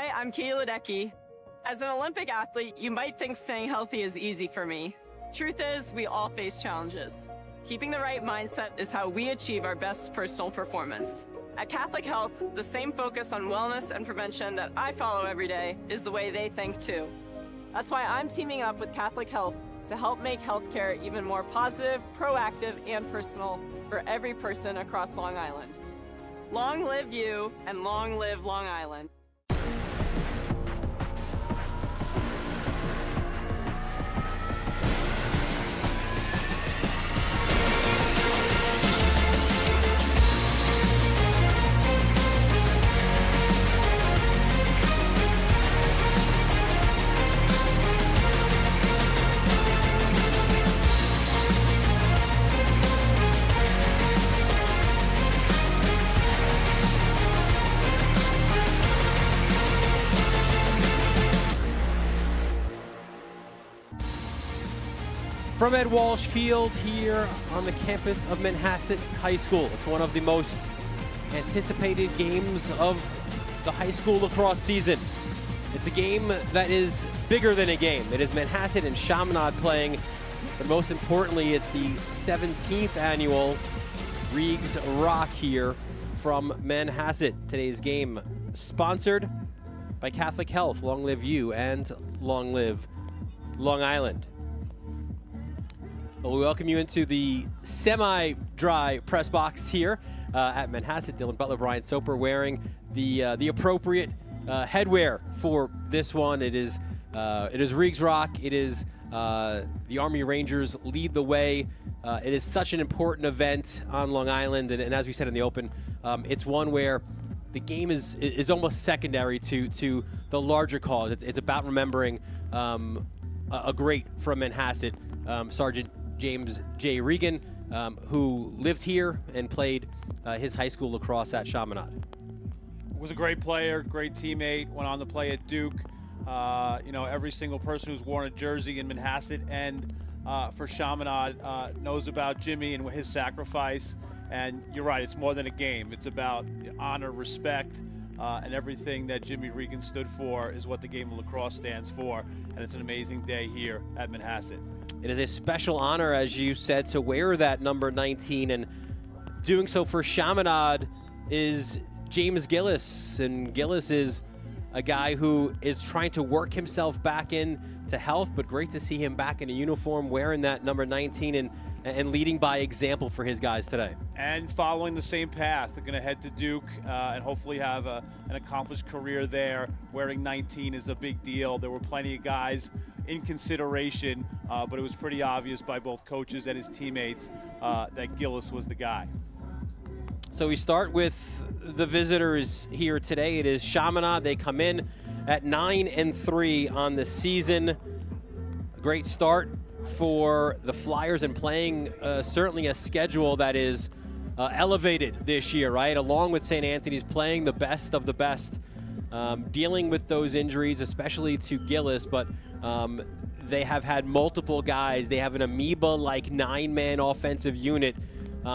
Hi, I'm Katie Ledecky. As an Olympic athlete, you might think staying healthy is easy for me. Truth is, we all face challenges. Keeping the right mindset is how we achieve our best personal performance. At Catholic Health, the same focus on wellness and prevention that I follow every day is the way they think too. That's why I'm teaming up with Catholic Health to help make healthcare even more positive, proactive, and personal for every person across Long Island. Long live you, and long live Long Island. From Ed Walsh Field here on the campus of Manhasset High School. It's one of the most anticipated games of the high school lacrosse season. It's a game that is bigger than a game. It is Manhasset and Chaminade playing, but most importantly, it's the 17th annual Regs Rock here from Manhasset. Today's game sponsored by Catholic Health. Long live you and long live Long Island. Well, we welcome you into the semi-dry press box here at Manhasset. Dylan Butler, Brian Soper wearing the appropriate headwear for this one. It is Regs Rock. It is the Army Rangers lead the way. It is such an important event on Long Island, and as we said in the open, it's one where the game is almost secondary to the larger cause. It's about remembering a great from Manhasset, Sergeant James J. Regan, who lived here and played his high school lacrosse at Chaminade. Was a great player, great teammate, went on to play at Duke. You know, every single person who's worn a jersey in Manhasset and for Chaminade knows about Jimmy and his sacrifice. And you're right, it's more than a game. It's about honor, respect, and everything that Jimmy Regan stood for is what the game of lacrosse stands for. And it's an amazing day here at Manhasset. It is a special honor, as you said, to wear that number 19, and doing so for Chaminade is James Gillis. And Gillis is a guy who is trying to work himself back into health, but great to see him back in a uniform wearing that number 19 and leading by example for his guys today. And following the same path. They're going to head to Duke and hopefully have an accomplished career there. Wearing 19 is a big deal. There were plenty of guys in consideration, but it was pretty obvious by both coaches and his teammates that Gillis was the guy. So we start with the visitors here today. It is Chaminade. They come in at 9-3 on the season. A great start for the Flyers and playing certainly a schedule that is elevated this year, right? Along with St. Anthony's, playing the best of the best, dealing with those injuries, especially to Gillis, but they have had multiple guys. They have an amoeba-like 9-man offensive unit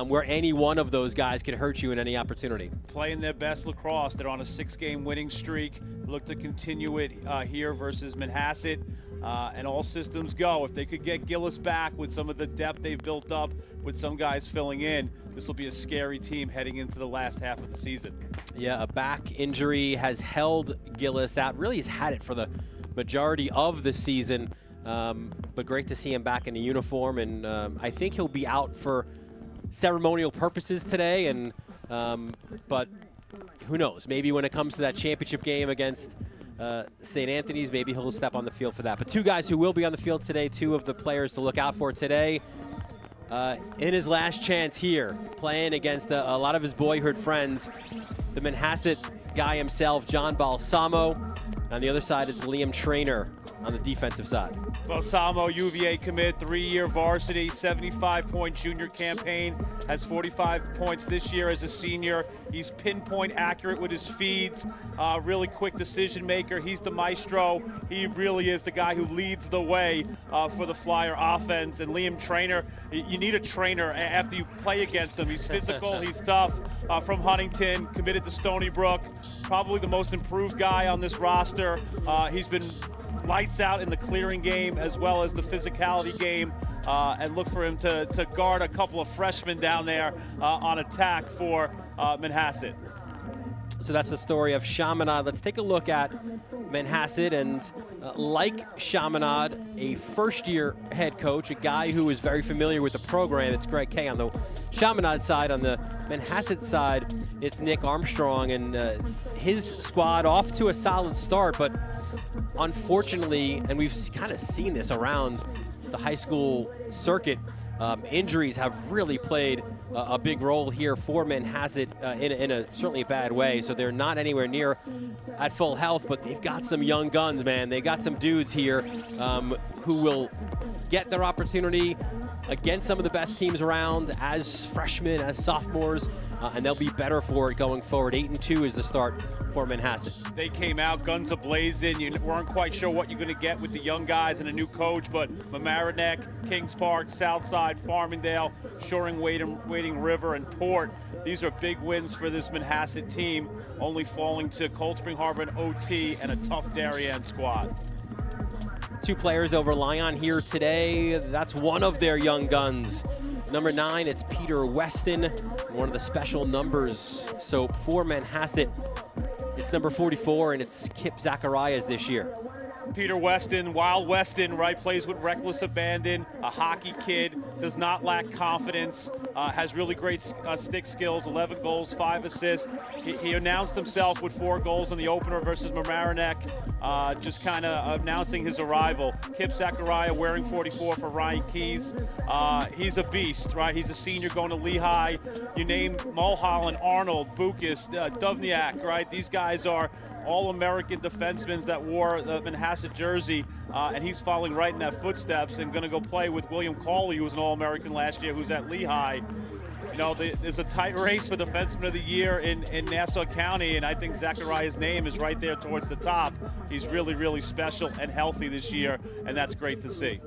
where any one of those guys can hurt you in any opportunity. Playing their best lacrosse. They're on a 6-game winning streak. Look to continue it here versus Manhasset. And all systems go. If they could get Gillis back with some of the depth they've built up, with some guys filling in, this will be a scary team heading into the last half of the season. Yeah, a back injury has held Gillis out. Really, he's had it for the majority of the season, but great to see him back in a uniform, and I think he'll be out for ceremonial purposes today, and but who knows, maybe when it comes to that championship game against St. Anthony's, maybe he'll step on the field for that. But two guys who will be on the field today, two of the players to look out for today. In his last chance here, playing against a lot of his boyhood friends, the Manhasset guy himself, John Balsamo. On the other side, it's Liam Traynor, on the defensive side. Balsamo, UVA commit, 3-year varsity, 75-point junior campaign, has 45 points this year as a senior. He's pinpoint accurate with his feeds, really quick decision maker. He's the maestro. He really is the guy who leads the way for the Flyer offense. And Liam Trainer, you need a trainer after you play against him. He's physical, he's tough, from Huntington, committed to Stony Brook, probably the most improved guy on this roster. He's been lights out in the clearing game as well as the physicality game, and look for him to guard a couple of freshmen down there on attack for Manhasset. So that's the story of Chaminade. Let's take a look at Manhasset, and like Chaminade, a first-year head coach, a guy who is very familiar with the program. It's Greg Kay on the Chaminade side. On the Manhasset side, it's Nick Armstrong, and his squad off to a solid start, but unfortunately, and we've kind of seen this around the high school circuit, injuries have really played a big role here for Manhasset in a certainly a bad way. So they're not anywhere near at full health, but they've got some young guns, man. They got some dudes here who will get their opportunity against some of the best teams around as freshmen, as sophomores, and they'll be better for it going forward. 8-2 is the start for Manhasset. They came out guns a-blazing. You weren't quite sure what you're going to get with the young guys and a new coach, but Mamaroneck, Kings Park, Southside, Farmingdale, Shoring, Wading River, and Port. These are big wins for this Manhasset team, only falling to Cold Spring Harbor and OT and a tough Darien squad. Two players they'll rely on here today. That's one of their young guns. Number 9, it's Peter Weston, one of the special numbers. So for Manhasset, it's number 44, and it's Kip Zacharias this year. Peter Weston, Wild Weston, right, plays with reckless abandon, a hockey kid, does not lack confidence, has really great stick skills, 11 goals, 5 assists. He announced himself with 4 goals in the opener versus Mamaroneck, just kind of announcing his arrival. Kip Zachariah wearing 44 for Ryan Keys. He's a beast, right? He's a senior going to Lehigh. You name Mulholland, Arnold, Bukas, Dovniak, right? These guys are all-American defensemen that wore the Manhasset jersey, and he's following right in that footsteps and going to go play with William Cawley, who was an All-American last year, who's at Lehigh. You know, there's a tight race for Defenseman of the Year in Nassau County, and I think Zachariah's name is right there towards the top. He's really, really special and healthy this year, and that's great to see.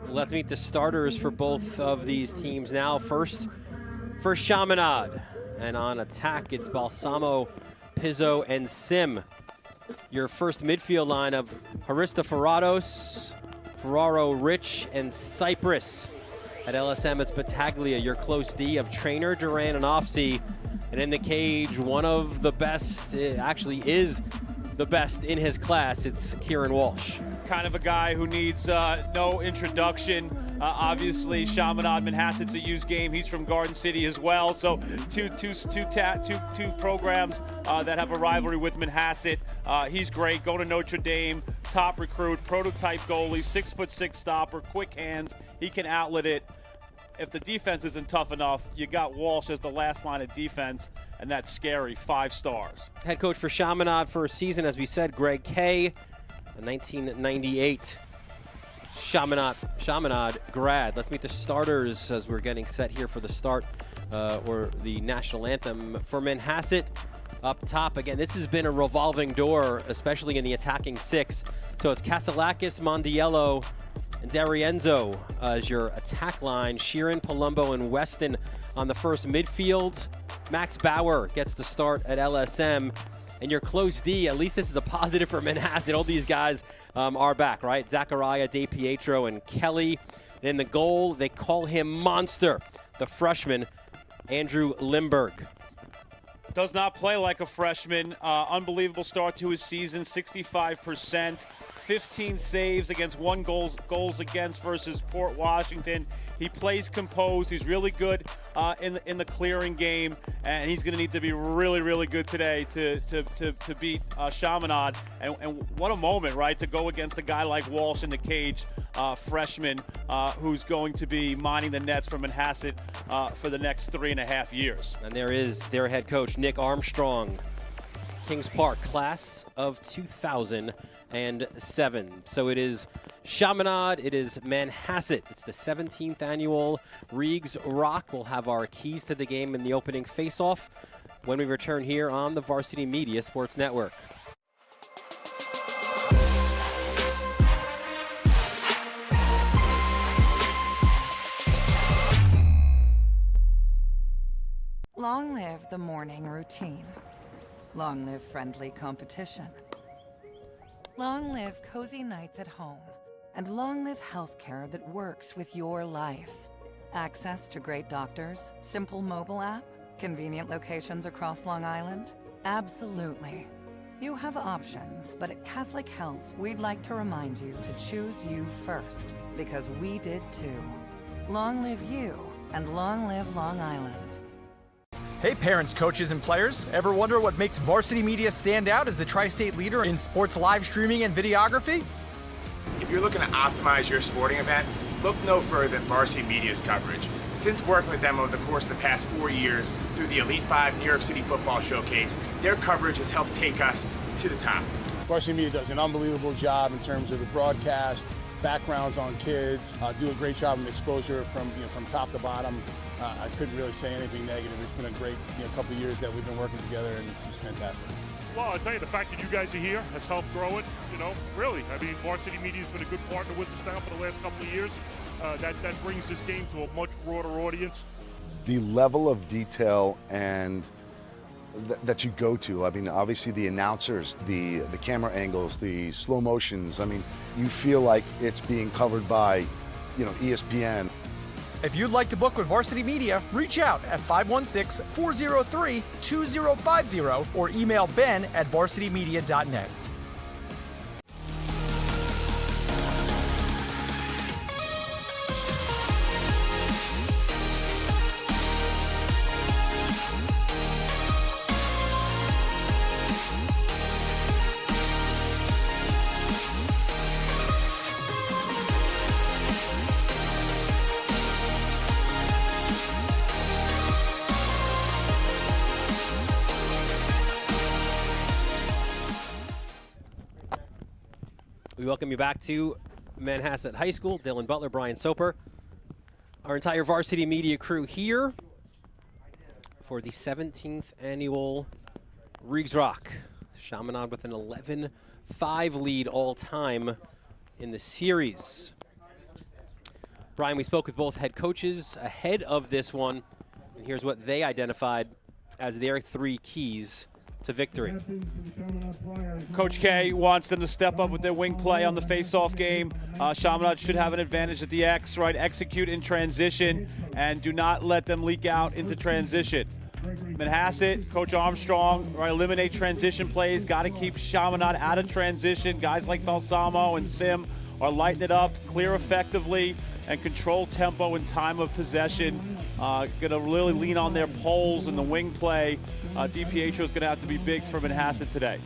Let's meet the starters for both of these teams now. First, for Chaminade, and on attack, it's Balsamo, Pizzo, and Sim. Your first midfield line of Harista Ferrados, Ferraro, Rich, and Cypress. At LSM, it's Battaglia, your close D of Trainer, Duran, and Offsey. And in the cage, one of the best, actually is the best in his class, it's Kieran Walsh. Kind of a guy who needs no introduction. Obviously, Chaminade, Manhasset's a used game. He's from Garden City as well. So two programs that have a rivalry with Manhasset. He's great. Going to Notre Dame, top recruit, prototype goalie, 6'6" stopper, quick hands. He can outlet it. If the defense isn't tough enough, you got Walsh as the last line of defense, and that's scary. 5 stars. Head coach for Chaminade for a season, as we said, Greg Kay, a 1998 Chaminade grad. Let's meet the starters as we're getting set here for the start, or the national anthem for Manhasset. Up top, again, this has been a revolving door, especially in the attacking 6. So it's Casalakis, Mondiello, and D'Arienzo as your attack line. Sheeran, Palumbo, and Weston on the first midfield. Max Bauer gets the start at LSM. And your close D, at least this is a positive for Manhasset. All these guys are back, right? Zachariah, DePietro, and Kelly. And in the goal, they call him Monster, the freshman, Andrew Limberg. Does not play like a freshman. Unbelievable start to his season, 65%. 15 saves against 1 goals against versus Port Washington. He plays composed. He's really good in the clearing game, and he's going to need to be really, really good today to beat Chaminade. And what a moment, right, to go against a guy like Walsh in the cage, freshman, who's going to be minding the nets for Manhasset for the next 3.5 years. And there is their head coach, Nick Armstrong. Kings Park, class of 2007. So it is Chaminade, it is Manhasset. It's the 17th annual Regs Rock. We'll have our keys to the game in the opening face-off when we return here on the Varsity Media Sports Network. Long live the morning routine. Long live friendly competition. Long live cozy nights at home. And long live healthcare that works with your life. Access to great doctors, simple mobile app, convenient locations across Long Island? Absolutely. You have options, but at Catholic Health, we'd like to remind you to choose you first, because we did too. Long live you, and long live Long Island. Hey parents, coaches, and players. Ever wonder what makes Varsity Media stand out as the tri-state leader in sports live streaming and videography? If you're looking to optimize your sporting event, look no further than Varsity Media's coverage. Since working with them over the course of the past 4 years through the Elite 5 New York City Football Showcase, their coverage has helped take us to the top. Varsity Media does an unbelievable job in terms of the broadcast, backgrounds on kids, do a great job of exposure from top to bottom. I couldn't really say anything negative. It's been a great couple of years that we've been working together, and it's just fantastic. Well, I'll tell you, the fact that you guys are here has helped grow it, really. I mean, Varsity Media's been a good partner with us now for the last couple of years. That brings this game to a much broader audience. The level of detail and that you go to, I mean, obviously the announcers, the camera angles, the slow motions, I mean, you feel like it's being covered by, ESPN. If you'd like to book with Varsity Media, reach out at 516-403-2050 or email ben@varsitymedia.net. We welcome you back to Manhasset High School. Dylan Butler, Brian Soper, our entire Varsity Media crew here for the 17th annual Regs Rock. Chaminade with an 11-5 lead all-time in the series. Brian, we spoke with both head coaches ahead of this one, and here's what they identified as their 3 keys to victory. Coach K wants them to step up with their wing play on the face-off game. Chaminade should have an advantage at the X, right? Execute in transition and do not let them leak out into transition. Manhasset, Coach Armstrong, right? Eliminate transition plays. Got to keep Chaminade out of transition. Guys like Balsamo and Sim are lighting it up, clear effectively, and control tempo and time of possession. Going to really lean on their poles in the wing play. DiPietro is going to have to be big for Manhasset today.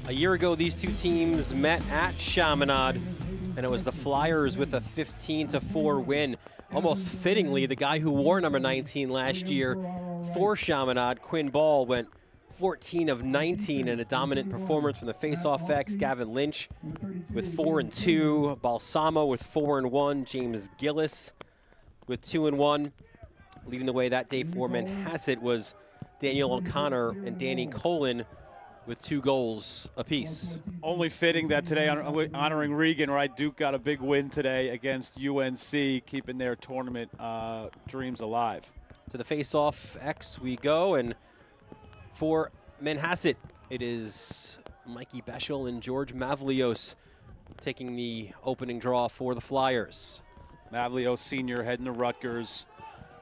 A year ago, these two teams met at Chaminade, and it was the Flyers with a 15-4 win. Almost fittingly, the guy who wore number 19 last year for Chaminade, Quinn Ball, went 14 of 19 in a dominant performance from the face-off X. Gavin Lynch with 4-2, Balsamo with 4-1, James Gillis with 2-1. Leading the way that day for Manhasset was Daniel O'Connor and Danny Colin with 2 goals apiece. Only fitting that today, honoring Regan, right? Duke got a big win today against UNC, keeping their tournament dreams alive. To the face-off X we go, and for Manhasset, it is Mikey Beschel and George Mavlios taking the opening draw for the Flyers. Mavlios Sr. heading to Rutgers,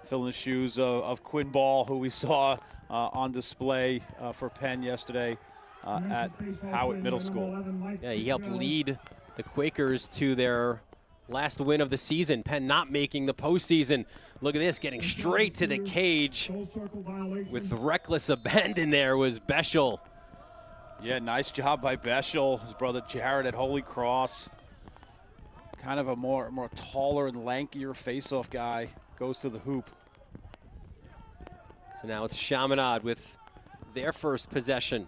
filling the shoes of Quinn Ball, who we saw on display for Penn yesterday at Howitt Middle School. Yeah, he helped lead the Quakers to their last win of the season. Penn not making the postseason. Look at this, getting straight to the cage with reckless abandon there was Beschel. Yeah, nice job by Beschel. His brother Jared at Holy Cross. Kind of a more taller and lankier face-off guy. Goes to the hoop. So now it's Chaminade with their first possession.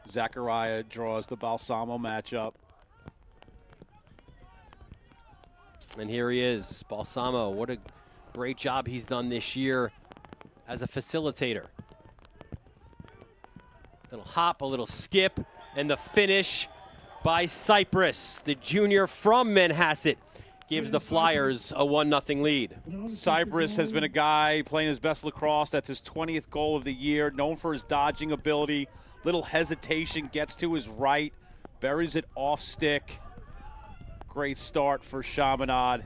Zachariah draws the Balsamo matchup. And here he is, Balsamo. What a great job he's done this year as a facilitator. Little hop, a little skip, and the finish by Cypress. The junior from Manhasset gives the Flyers a 1-0 lead. Cypress has been a guy playing his best lacrosse. That's his 20th goal of the year, known for his dodging ability. Little hesitation, gets to his right, buries it off stick. Great start for Chaminade.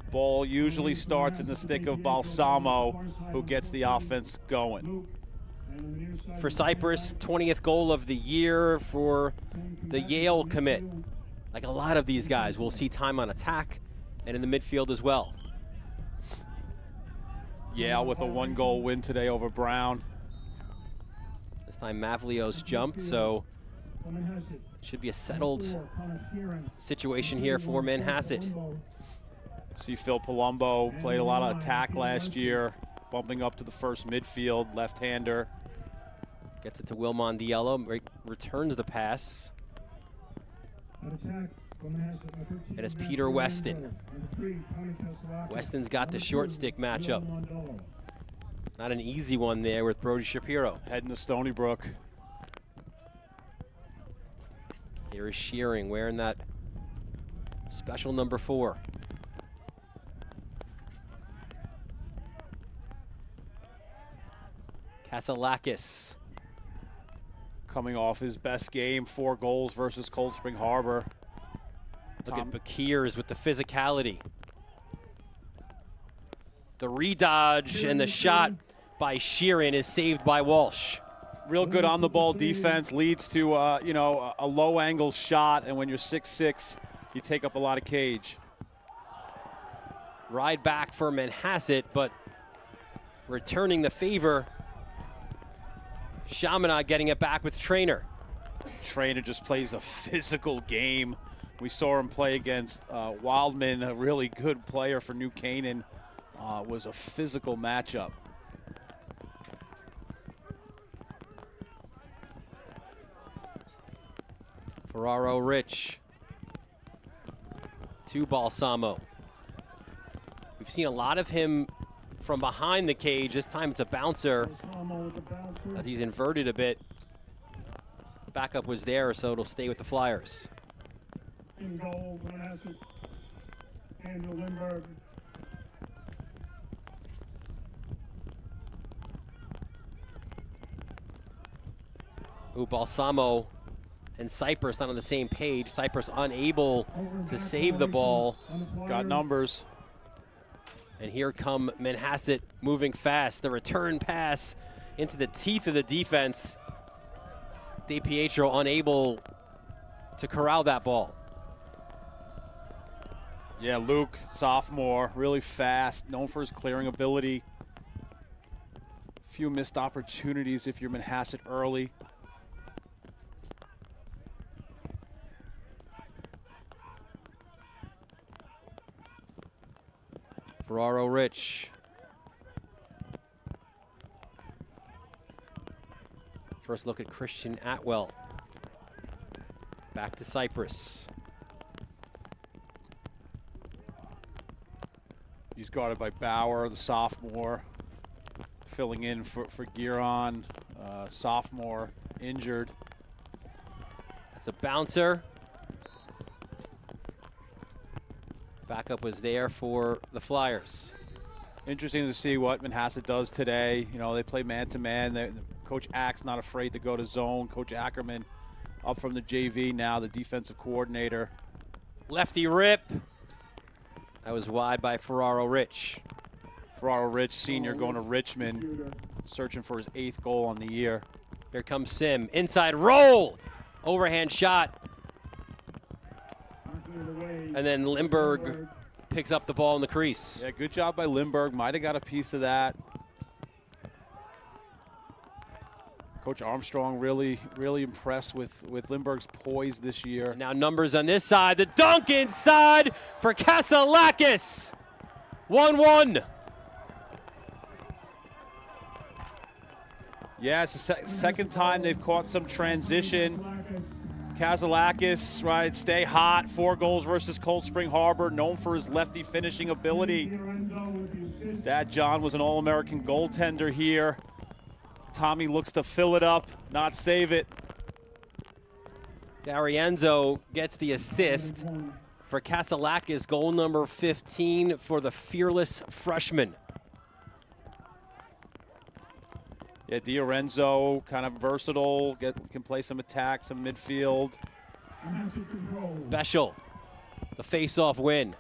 Ball usually starts in the stick of Balsamo, who gets the offense going. For Cypress, 20th goal of the year for the Yale commit. Like a lot of these guys, we'll see time on attack and in the midfield as well. Yale with a 1-goal win today over Brown. This time Mavlios jumped, so it should be a settled situation here for Manhasset. See Phil Palumbo played a lot of attack last year, bumping up to the first midfield, left-hander. Gets it to Will Mondiello, returns the pass. And it's Peter Weston. Weston's got the short stick matchup. Not an easy one there with Brody Shapiro. Heading to Stony Brook. Here is Shearing wearing that special number 4. Kasalakis. Coming off his best game, 4 goals versus Cold Spring Harbor. Look at Bakirs with the physicality. The redodge and the shot by Sheeran is saved by Walsh. Real good on the ball defense, leads to a low angle shot, and when you're 6'6", you take up a lot of cage. Ride back for Manhasset, but returning the favor. Chaminade getting it back with Trainer. Trainer just plays a physical game. We saw him play against Wildman, a really good player for New Canaan. Was a physical matchup. Ferraro Rich to Balsamo. We've seen a lot of him from behind the cage. This time it's a bouncer as he's inverted a bit. Backup was there, so it'll stay with the Flyers. In goal, Manhasset, Andrew Lindbergh. Ooh, Balsamo and Cypress not on the same page. Cypress unable to save the ball. Got numbers. And here come Manhasset moving fast. The return pass into the teeth of the defense. DiPietro unable to corral that ball. Yeah, Luke, sophomore, really fast, known for his clearing ability. Few missed opportunities if you're Manhasset early. Ferraro Rich. First look at Christian Atwell. Back to Cypress. He's guarded by Bauer, the sophomore, filling in for Giron, sophomore, injured. That's a bouncer. Backup was there for the Flyers. Interesting to see what Manhasset does today. You know, they play man-to-man. Coach Ack's not afraid to go to zone. Coach Ackerman up from the JV now, the defensive coordinator. Lefty rip. That was wide by Ferraro Rich. Ferraro Rich, senior, going to Richmond, searching for his 8th goal on the year. Here comes Sim. Inside roll. Overhand shot. And then Lindbergh picks up the ball in the crease. Yeah, good job by Lindbergh. Might have got a piece of that. Coach Armstrong really impressed with Lindbergh's poise this year. Now numbers on this side. The dunk inside for Kasalakis. 1-1. Yeah, it's the second time they've caught some transition. Kazalakis, right, stay hot, 4 goals versus Cold Spring Harbor, known for his lefty finishing ability. Dad John was an All-American goaltender here. Tommy looks to fill it up, not save it. D'Arienzo gets the assist for Kazalakis, goal number 15 for the fearless freshman. Yeah, D'Arienzo, kind of versatile, can play some attack, some midfield. Bechel, the face-off win.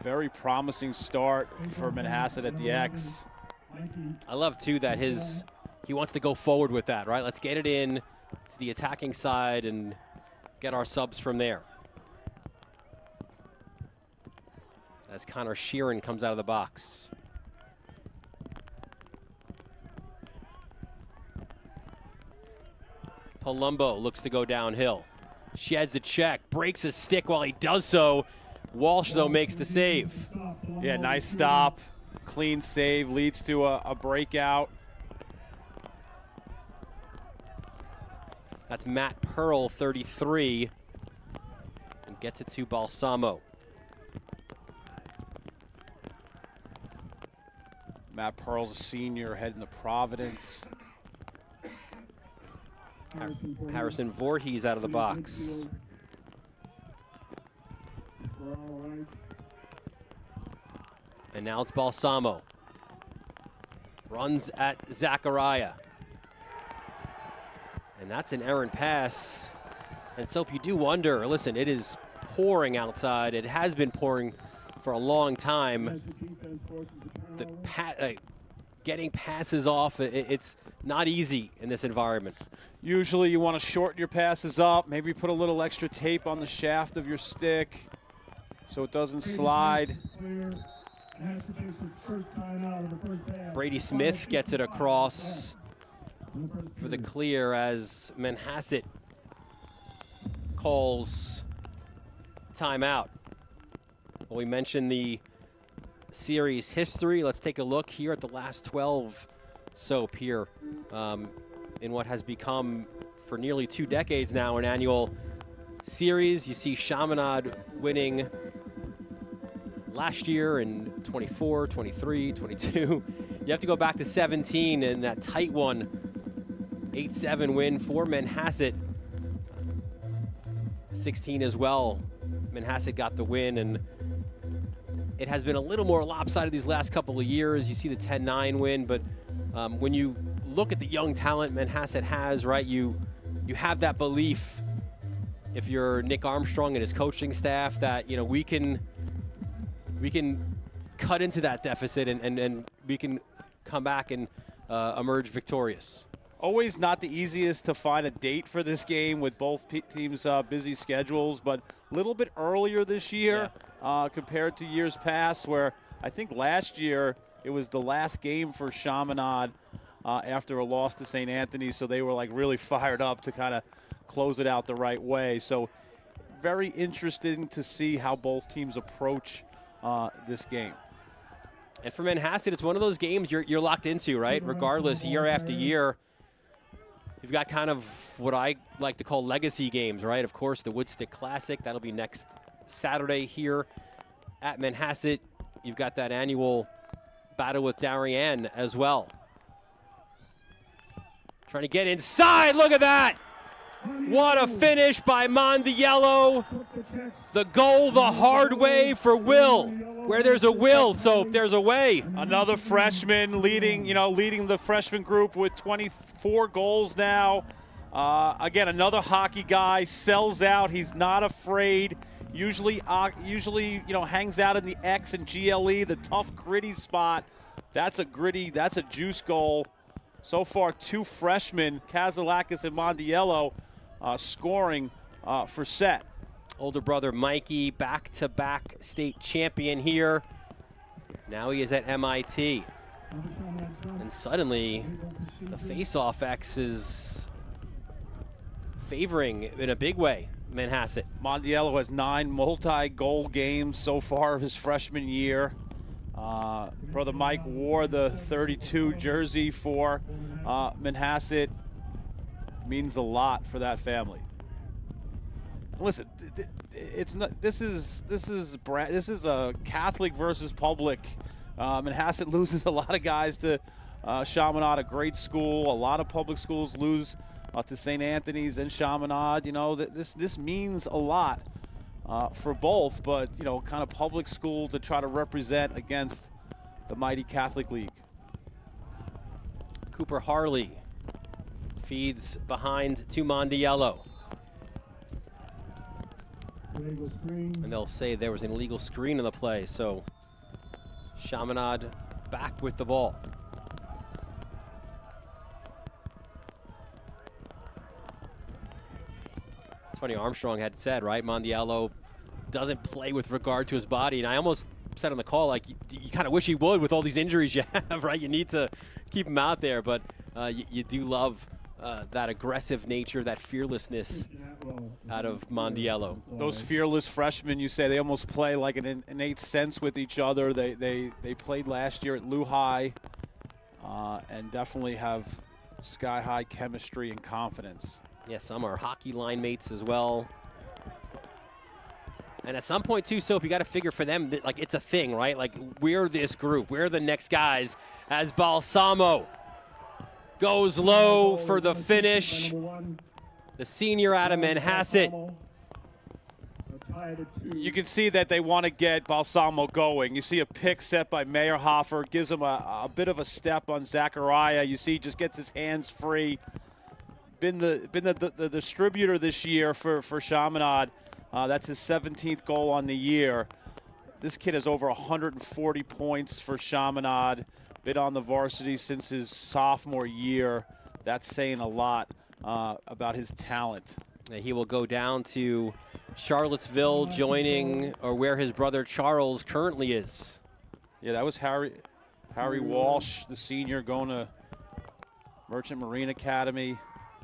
Very promising start for Manhasset at the X. I love, too, that he wants to go forward with that, right? Let's get it in to the attacking side and get our subs from there. As Connor Sheeran comes out of the box. Palumbo looks to go downhill. Sheds a check, breaks his stick while he does so. Walsh, though, makes the save. Yeah, nice stop. Clean save, leads to a breakout. That's Matt Pearl, 33, and gets it to Balsamo. Matt Pearl's a senior heading to Providence. Harrison Voorhees out of the box. And now it's Balsamo. Runs at Zachariah. And that's an errant pass. And Soap, you do wonder, listen, it is pouring outside. It has been pouring for a long time. Getting passes off, it's not easy in this environment. Usually you want to shorten your passes up, maybe put a little extra tape on the shaft of your stick so it doesn't slide. Brady Smith gets it across for the clear as Manhasset calls timeout. Well, we mentioned the series history. Let's take a look here at the last 12 Soap here in what has become for nearly 2 decades now an annual series. You see Chaminade winning last year in 24, 23, 22. You have to go back to 17 and that tight one, 8-7 win for Manhasset. 16 as well. Manhasset got the win, and it has been a little more lopsided these last couple of years. You see the 10-9 win, but when you look at the young talent Manhasset has, right, you have that belief, if you're Nick Armstrong and his coaching staff, that, you know, we can cut into that deficit and we can come back and emerge victorious. Always not the easiest to find a date for this game with both teams' busy schedules, but a little bit earlier this year compared to years past, where I think last year it was the last game for Chaminade after a loss to St. Anthony, so they were like really fired up to kind of close it out the right way. So very interesting to see how both teams approach this game. And for Manhasset, it's one of those games you're locked into, right? Regardless, year after year. You've got kind of what I like to call legacy games, right? Of course, the Woodstick Classic. That'll be next Saturday here at Manhasset. You've got that annual battle with Darien as well. Trying to get inside. Look at that. What a finish by Mondiello. The goal the hard way for Will. Where there's a will, so there's a way. Another freshman leading the freshman group with 24 goals now. Again, another hockey guy, sells out. He's not afraid. Usually, hangs out in the X and GLE, the tough, gritty spot. That's a juice goal. So far, 2 freshmen, Kazalakis and Mondiello, scoring for Set. Older brother Mikey, back-to-back state champion here. Now he is at MIT. And suddenly, the face-off X is favoring in a big way Manhasset. Mondiello has 9 multi-goal games so far of his freshman year. Brother Mike wore the 32 jersey for Manhasset. Means a lot for that family. Listen, it's not. This is a Catholic versus public. Manhasset loses a lot of guys to Chaminade, a great school. A lot of public schools lose to St. Anthony's and Chaminade. You know, this means a lot for both, but you know, kind of public school to try to represent against the mighty Catholic League. Cooper Harley feeds behind to Mondiello. And they'll say there was an illegal screen in the play, so Chaminade back with the ball. It's funny, Armstrong had said, right, Mondiello doesn't play with regard to his body, and I almost said on the call, like, you kind of wish he would with all these injuries you have, right? You need to keep him out there, but you do love that aggressive nature, that fearlessness out of Mondiello. Those fearless freshmen, you say, they almost play like an innate sense with each other. They played last year at Lou High and definitely have sky-high chemistry and confidence. Yeah, some are hockey line mates as well. And at some point, too, Soap, you got to figure for them that, like, it's a thing, right? Like, we're this group. We're the next guys as Balsamo goes low for the finish. The senior out of Manhasset. You can see that they want to get Balsamo going. You see a pick set by Meyerhofer, gives him a bit of a step on Zachariah. You see he just gets his hands free. Been the distributor this year for Chaminade. That's his 17th goal on the year. This kid has over 140 points for Chaminade. Been on the varsity since his sophomore year. That's saying a lot about his talent. He will go down to Charlottesville, joining or where his brother Charles currently is. Yeah, that was Harry Walsh, the senior, going to Merchant Marine Academy.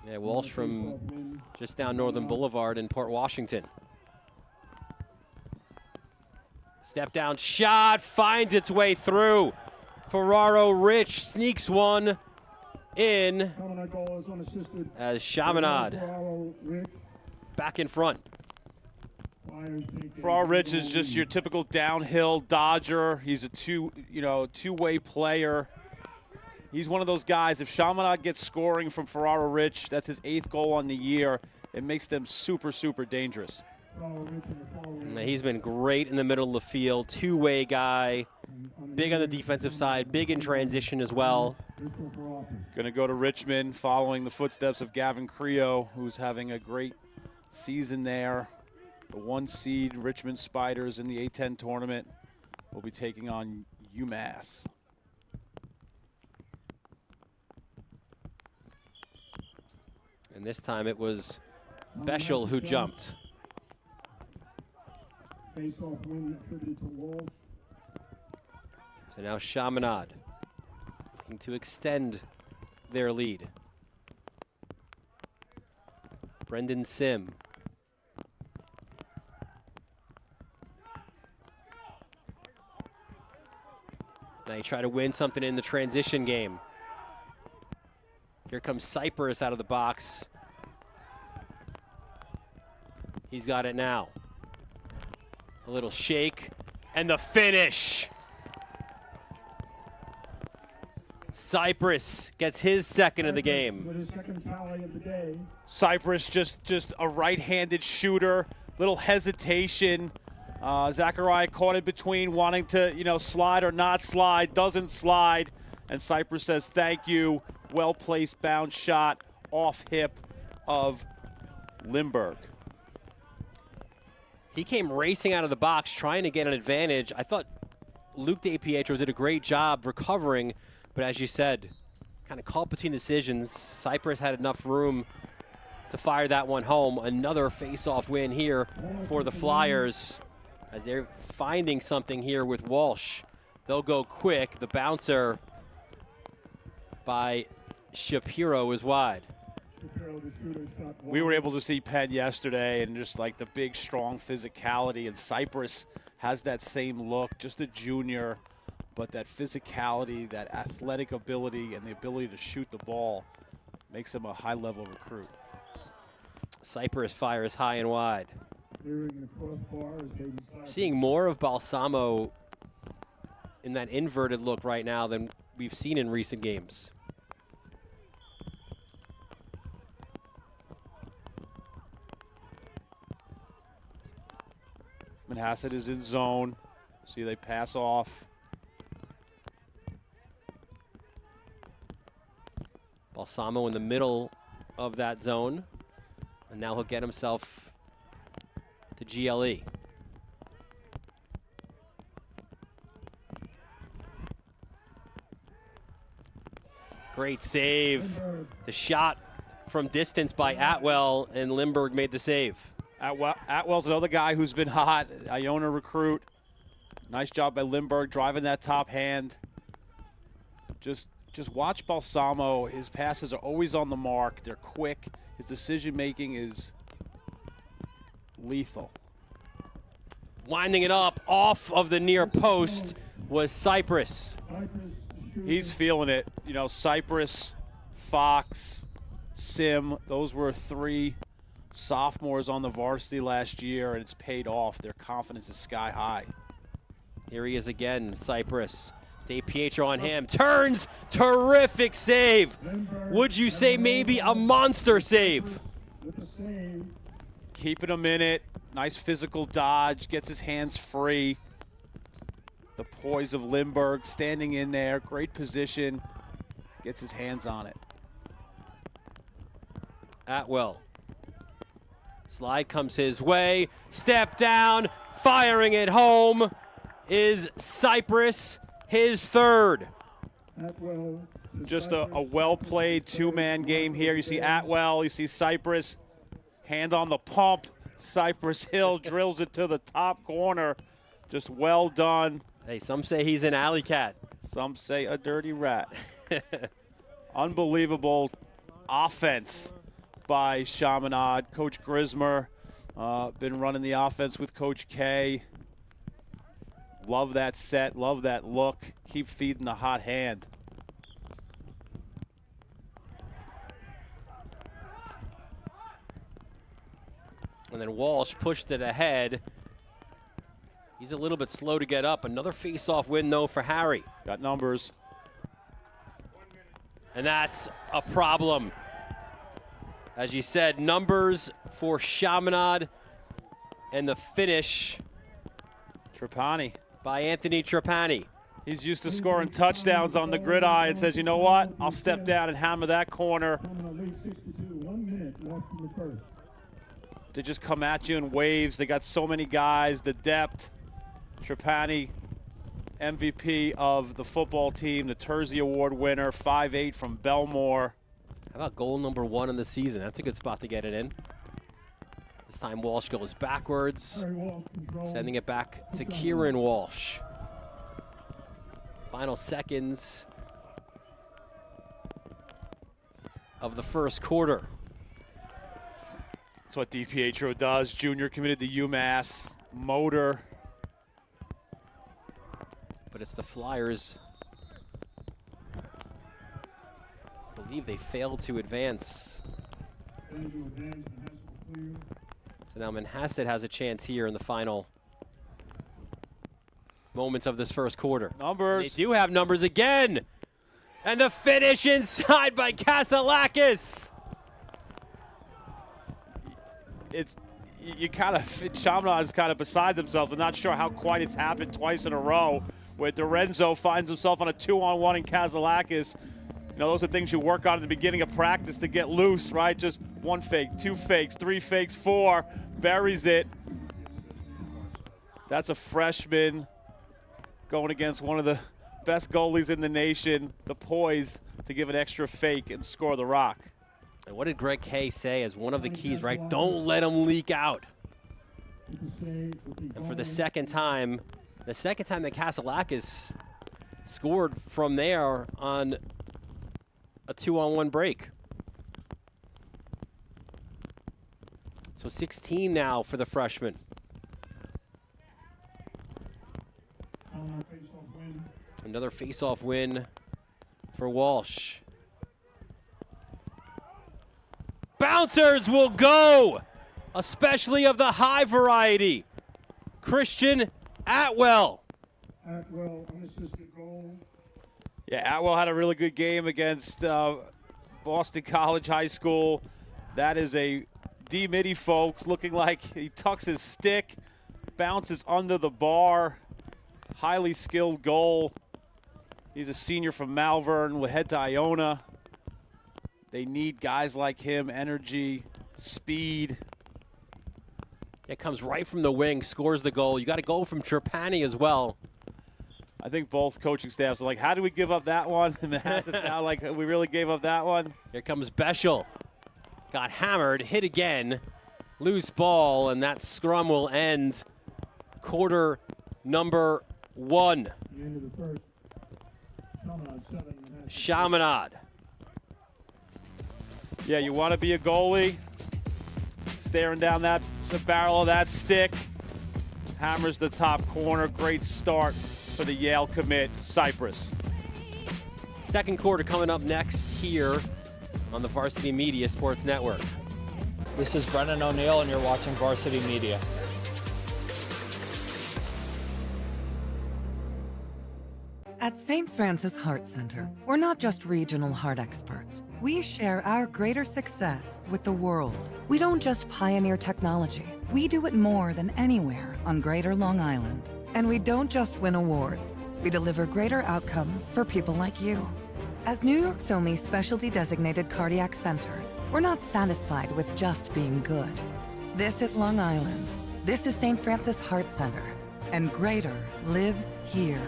Yeah, Walsh from just down Northern Boulevard in Port Washington. Step down shot, finds its way through. Ferraro Rich sneaks one in as Chaminade back in front. Ferraro Rich is just your typical downhill dodger. He's a two-way player. He's one of those guys, if Chaminade gets scoring from Ferraro Rich, that's his 8th goal on the year. It makes them super, super dangerous. He's been great in the middle of the field, two-way guy, big on the defensive side, big in transition as well. Going to go to Richmond, following the footsteps of Gavin Creo, who's having a great season there. The 1 seed Richmond Spiders in the A-10 tournament will be taking on UMass. And this time it was Beschel who jumped. So now Chaminade looking to extend their lead. Brendan Sim. Now you try to win something in the transition game. Here comes Cypress out of the box. He's got it now. A little shake, and the finish. Cypress gets his second of the game. Cypress just a right-handed shooter, little hesitation. Zachariah caught in between, wanting to slide or not slide, doesn't slide, and Cypress says thank you. Well-placed bounce shot off hip of Lindbergh. He came racing out of the box trying to get an advantage. I thought Luke DiPietro did a great job recovering, but as you said, kind of caught between decisions. Cypress had enough room to fire that one home. Another face-off win here for the Flyers as they're finding something here with Walsh. They'll go quick. The bouncer by Shapiro is wide. We were able to see Penn yesterday and just like the big, strong physicality, and Cypress has that same look, just a junior, but that physicality, that athletic ability, and the ability to shoot the ball makes him a high-level recruit. Cypress fires high and wide. Seeing more of Balsamo in that inverted look right now than we've seen in recent games. Manhasset is in zone. See, they pass off. Balsamo in the middle of that zone. And now he'll get himself to GLE. Great save. The shot from distance by Atwell, and Lindbergh made the save. Atwell's another guy who's been hot, Iona recruit. Nice job by Lindbergh driving that top hand. Just watch Balsamo. His passes are always on the mark. They're quick. His decision making is lethal. Winding it up off of the near post was Cypress. He's feeling it. You know, Cypress, Fox, Sim, those were 3 sophomores on the varsity last year, and it's paid off. Their confidence is sky high. Here he is again, Cypress. DePietro on him, turns, terrific save. Would you say maybe a monster save? Keeping him in it, nice physical dodge, gets his hands free. The poise of Lindbergh standing in there, great position, gets his hands on it. Atwell. Slide comes his way, step down, firing it home is Cypress, his third. Just a well-played 2-man game here. You see Atwell, you see Cypress, hand on the pump. Cypress Hill drills it to the top corner. Just well done. Hey, some say he's an alley cat. Some say a dirty rat. Unbelievable offense by Chaminade. Coach Grismer been running the offense with Coach K. Love that set, love that look. Keep feeding the hot hand. And then Walsh pushed it ahead. He's a little bit slow to get up. Another face-off win, though, for Harry. Got numbers. And that's a problem. As you said, numbers for Chaminade, and the finish Trapani. By Anthony Trapani. He's used to scoring touchdowns on the gridiron and says, you know what? I'll step down and hammer that corner. They just come at you in waves. They got so many guys, the depth. Trapani, MVP of the football team, the Terzi Award winner, 5'8" from Belmore. How about goal number 1 in the season? That's a good spot to get it in. This time Walsh goes backwards, sending it back to Kieran Walsh. Final seconds of the first quarter. That's what DiPietro does. Junior committed to UMass. Motor. But it's the Flyers. I believe they failed to advance. So now Manhasset has a chance here in the final moments of this first quarter. Numbers. They do have numbers again. And the finish inside by Kasalakis. Chaminade is kind of beside themselves. I'm not sure how quite it's happened twice in a row where Dorenzo finds himself on a 2-on-1 in Kasalakis. You know, those are things you work on at the beginning of practice to get loose, right? Just 1 fake, 2 fakes, 3 fakes, 4, buries it. That's a freshman going against one of the best goalies in the nation, the poise to give an extra fake and score the rock. And what did Greg Kay say as one of the keys, right? Don't let him leak out. And for the second time that Kasalakis scored from there on a 2-on-1 break. So 16 now for the freshman. Another face-off win for Walsh. Bouncers will go, especially of the high variety. Christian Atwell. Atwell, unassisted goal. Yeah, Atwell had a really good game against Boston College High School. That is a D-midi, folks, looking like he tucks his stick, bounces under the bar. Highly skilled goal. He's a senior from Malvern. Will head to Iona. They need guys like him, energy, speed. It comes right from the wing, scores the goal. You got a goal from Trapani as well. I think both coaching staffs are like, how do we give up that one? And Manhasset's now like, we really gave up that one. Here comes Beschel. Got hammered, hit again. Loose ball, and that scrum will end quarter number 1. The end of the first. Chaminade. Yeah, you want to be a goalie. Staring down the barrel of that stick. Hammers the top corner. Great start for the Yale commit, Cypress. Second quarter coming up next here on the Varsity Media Sports Network. This is Brennan O'Neill, and you're watching Varsity Media. At St. Francis Heart Center, we're not just regional heart experts. We share our greater success with the world. We don't just pioneer technology. We do it more than anywhere on Greater Long Island. And we don't just win awards. We deliver greater outcomes for people like you. As New York's only specialty designated cardiac center, we're not satisfied with just being good. This is Long Island. This is St. Francis Heart Center. And greater lives here.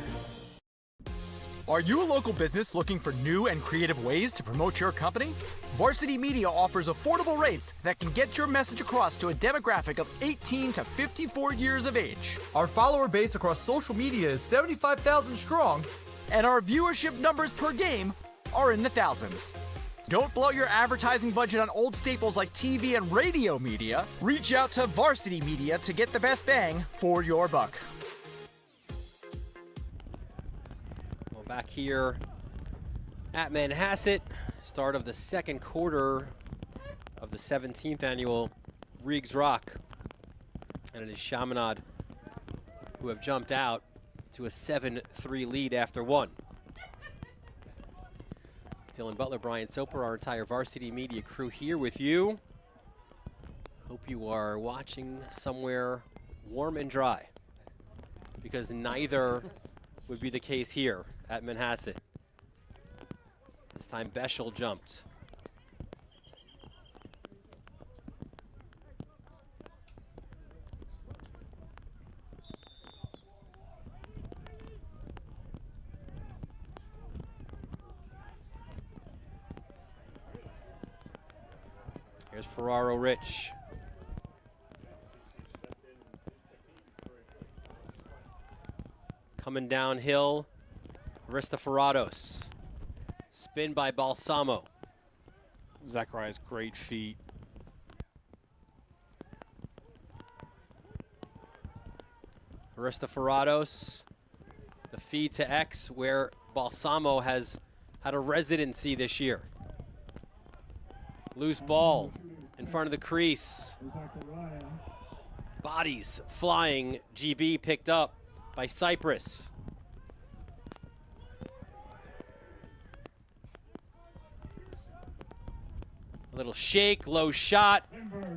Are you a local business looking for new and creative ways to promote your company? Varsity Media offers affordable rates that can get your message across to a demographic of 18 to 54 years of age. Our follower base across social media is 75,000 strong, and our viewership numbers per game are in the thousands. Don't blow your advertising budget on old staples like TV and radio media. Reach out to Varsity Media to get the best bang for your buck. Back here at Manhasset, start of the second quarter of the 17th annual Regs Rock. And it is Chaminade who have jumped out to a 7-3 lead after one. Dylan Butler, Brian Soper, our entire Varsity Media crew here with you. Hope you are watching somewhere warm and dry, because neither would be the case here at Manhasset. This time Beschel jumped. Here's Ferraro Rich. Coming downhill, Aristoferatos. Spin by Balsamo. Zachariah's great feet. Aristoferatos, the feed to X, where Balsamo has had a residency this year. Loose ball in front of the crease. Bodies flying, GB picked up by Cypress. A little shake, low shot.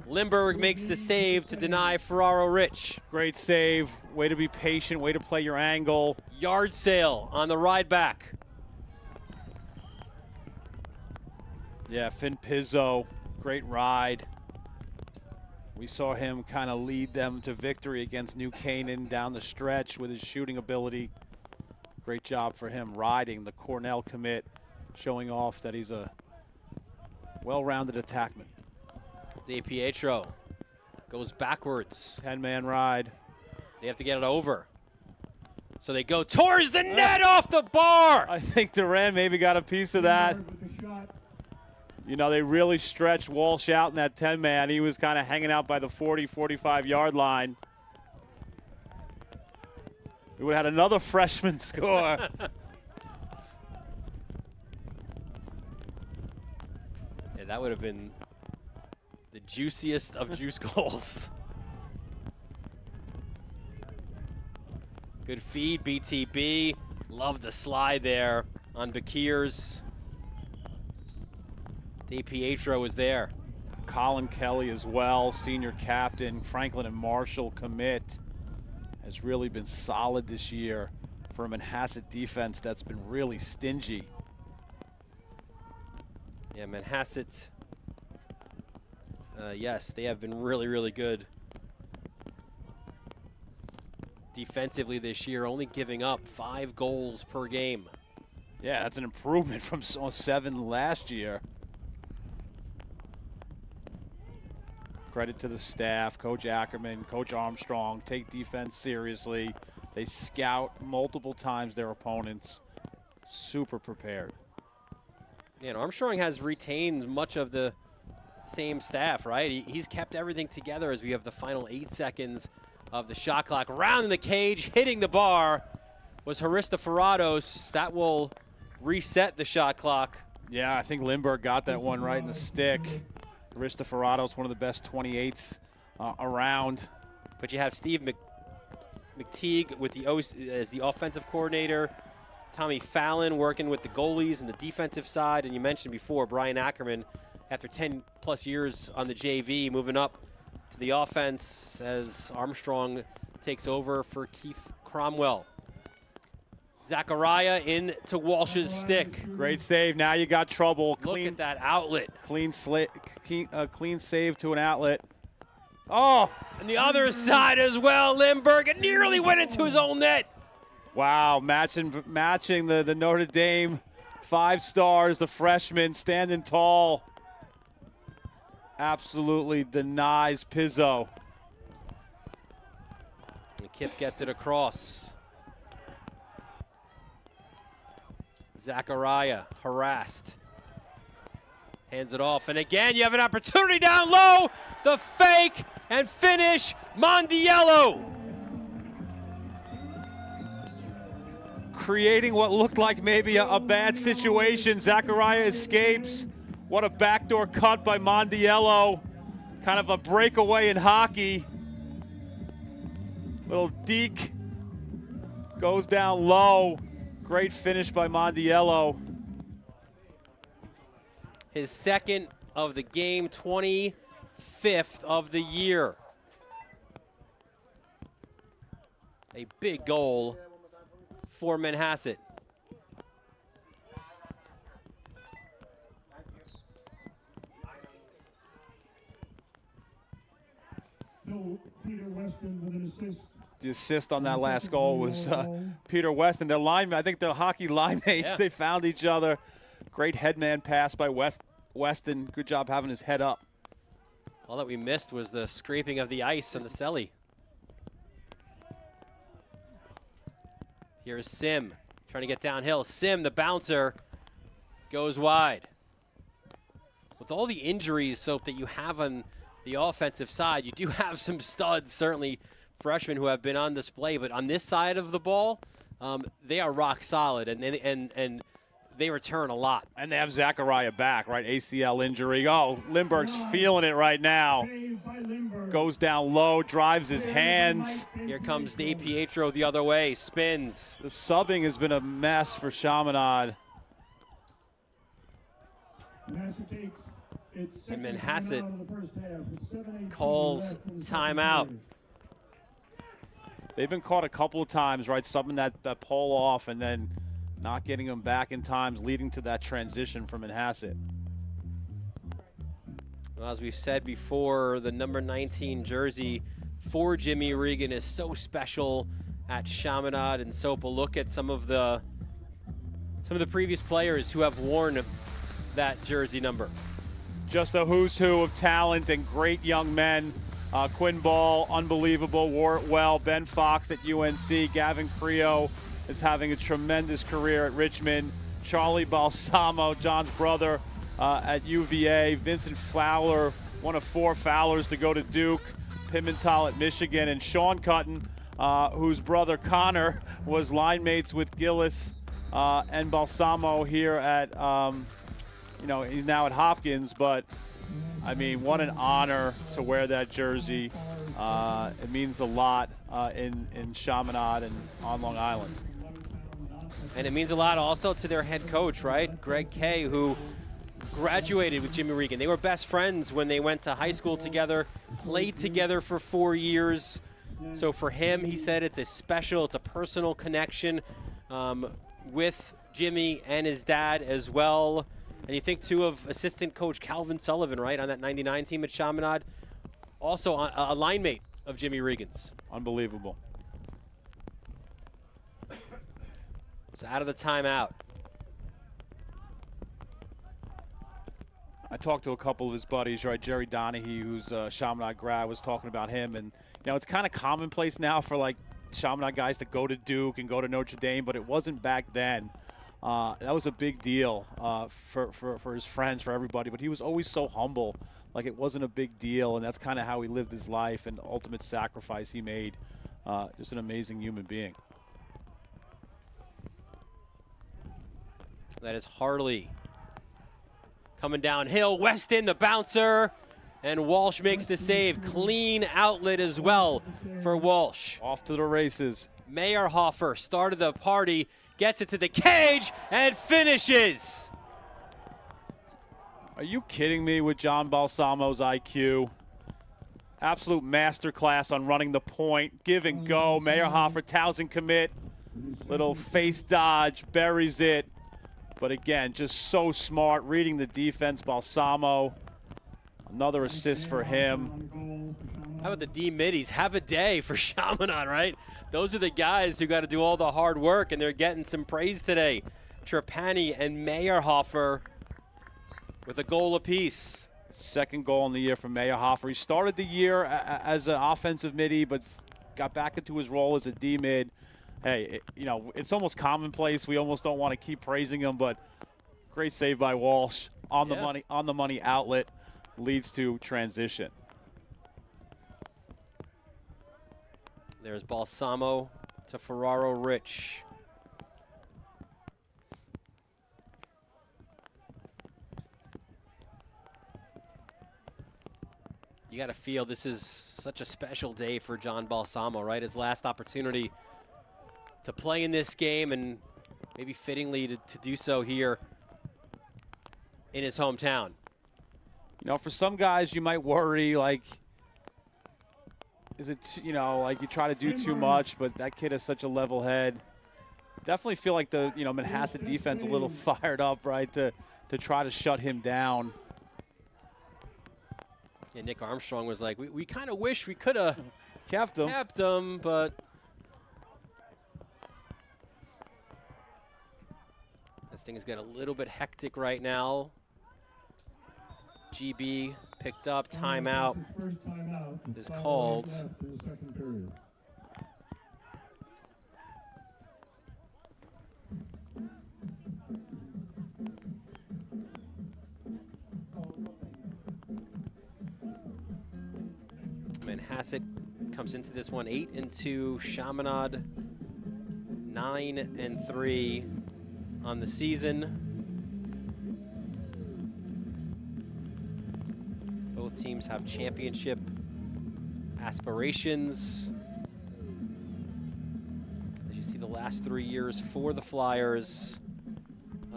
Limburg makes the save to deny Ferraro Rich. Great save. Way to be patient. Way to play your angle. Yard sale on the ride back. Yeah, Finn Pizzo. Great ride. We saw him kind of lead them to victory against New Canaan down the stretch with his shooting ability. Great job for him riding the Cornell commit, showing off that he's a well-rounded attackman. DiPietro goes backwards. 10-man ride. They have to get it over. So they go towards the net off the bar. I think Duran maybe got a piece of that. You know, they really stretched Walsh out in that 10-man. He was kind of hanging out by the 40, 45-yard line. We would have had another freshman score. Yeah, that would have been the juiciest of juice goals. Good feed, BTB. Love the slide there on Bakir's. DiPietro was there. Colin Kelly as well, senior captain. Franklin and Marshall commit. Has really been solid this year for a Manhasset defense that's been really stingy. Yeah, Manhasset, yes, they have been really, really good defensively this year, only giving up 5 goals per game. Yeah, that's an improvement from 7 last year. Credit to the staff, Coach Ackerman, Coach Armstrong, take defense seriously. They scout multiple times their opponents. Super prepared. Yeah, and Armstrong has retained much of the same staff, right? He's kept everything together as we have the final 8 seconds of the shot clock. Rounding the cage, hitting the bar was Haristoferatos. That will reset the shot clock. Yeah, I think Lindbergh got that one right in the stick. Haristoferatos, one of the best 28s around. But you have Steve McTeague with as the offensive coordinator. Tommy Fallon working with the goalies and the defensive side. And you mentioned before, Brian Ackerman, after 10+ years on the JV, moving up to the offense as Armstrong takes over for Keith Cromwell. Zachariah into Walsh's stick. Great save. Now you got trouble. Look at that outlet. Clean save to an outlet. Oh! And the other side as well. Lindbergh, it nearly went into his own net. Wow, matching the Notre Dame 5 stars, the freshman standing tall. Absolutely denies Pizzo. And Kip gets it across. Zachariah harassed. Hands it off, and again you have an opportunity down low. The fake and finish, Mondiello. Creating what looked like maybe a bad situation. Zachariah escapes. What a backdoor cut by Mondiello. Kind of a breakaway in hockey. Little deke goes down low. Great finish by Mondiello. His second of the game, 25th of the year. A big goal for Manhasset. Peter Weston with an assist. The assist on that last goal was Peter Weston. Their linemen, I think the hockey line mates, Yeah. They found each other. Great headman pass by Weston. Good job having his head up. All that we missed was the scraping of the ice on the celly. Here's Sim trying to get downhill. Sim, the bouncer, goes wide. With all the injuries, Soap, that you have on the offensive side, you do have some studs, certainly freshmen who have been on display. But on this side of the ball, they are rock solid, and they return a lot. And they have Zachariah back, right? ACL injury. Oh, Lindbergh's feeling it right now. Goes down low, drives his hands. Here comes DiPietro the other way, spins. The subbing has been a mess for Chaminade. And Manhasset calls timeout. They've been caught a couple of times, right? Subbing that pole off and then not getting them back in times, leading to that transition from Manhasset. Well, as we've said before, the number 19 jersey for Jimmy Regan is so special at Chaminade. And Soap, a look at some of the previous players who have worn that jersey number. Just a who's who of talent and great young men. Quinn Ball, unbelievable, wore it well. Ben Fox at UNC. Gavin Creo is having a tremendous career at Richmond. Charlie Balsamo, John's brother, at UVA. Vincent Fowler, one of 4 Fowlers to go to Duke. Pimental at Michigan. And Sean Cutton, whose brother Connor was line mates with Gillis and Balsamo here at you know, he's now at Hopkins, but I mean, what an honor to wear that jersey. It means a lot in Chaminade and on Long Island. And it means a lot also to their head coach, right? Greg Kay, who graduated with Jimmy Regan. They were best friends when they went to high school together, played together for 4 years. So for him, he said it's a personal connection with Jimmy and his dad as well. And you think, too, of assistant coach Calvin Sullivan, right, on that 99 team at Chaminade. Also a line mate of Jimmy Regan's. Unbelievable. So out of the timeout. I talked to a couple of his buddies, right? Jerry Donahue, who's a Chaminade grad, was talking about him. And, you know, it's kind of commonplace now for, like, Chaminade guys to go to Duke and go to Notre Dame, but it wasn't back then. That was a big deal for his friends, for everybody. But he was always so humble, like it wasn't a big deal. And that's kind of how he lived his life and the ultimate sacrifice he made. Just an amazing human being. That is Harley coming downhill. Weston, the bouncer, and Walsh makes the save. Clean outlet as well for Walsh. Off to the races. Meyerhofer started the party, gets it to the cage, and finishes. Are you kidding me with John Balsamo's IQ? Absolute masterclass on running the point. Give and go. Meyerhofer, Townsend commit. Little face dodge, buries it. But again, just so smart, reading the defense. Balsamo, another assist for him. How about the D-middies? Have a day for Chaminade, right? Those are the guys who got to do all the hard work, and they're getting some praise today. Trapani and Meyerhofer with a goal apiece. Second goal in the year for Meyerhofer. He started the year as an offensive midi, but got back into his role as a D-mid. Hey, you know, it's almost commonplace. We almost don't want to keep praising him, but great save by Walsh on the money outlet, leads to transition. There's Balsamo to Ferraro Rich. You got to feel this is such a special day for John Balsamo, right? His last opportunity to play in this game, and maybe fittingly to do so here in his hometown. You know, for some guys, you might worry, like, is it, you know, like you try to do too much, but that kid has such a level head. Definitely feel like the, you know, Manhasset defense a little fired up, right, to try to shut him down. Yeah, Nick Armstrong was like, we kind of wish we could have kept him, but this thing is getting a little bit hectic right now. GB picked up, timeout is called. Manhasset comes into this one 8-2. Chaminade 9-3 on the season. Both teams have championship aspirations. As you see, the last 3 years for the Flyers,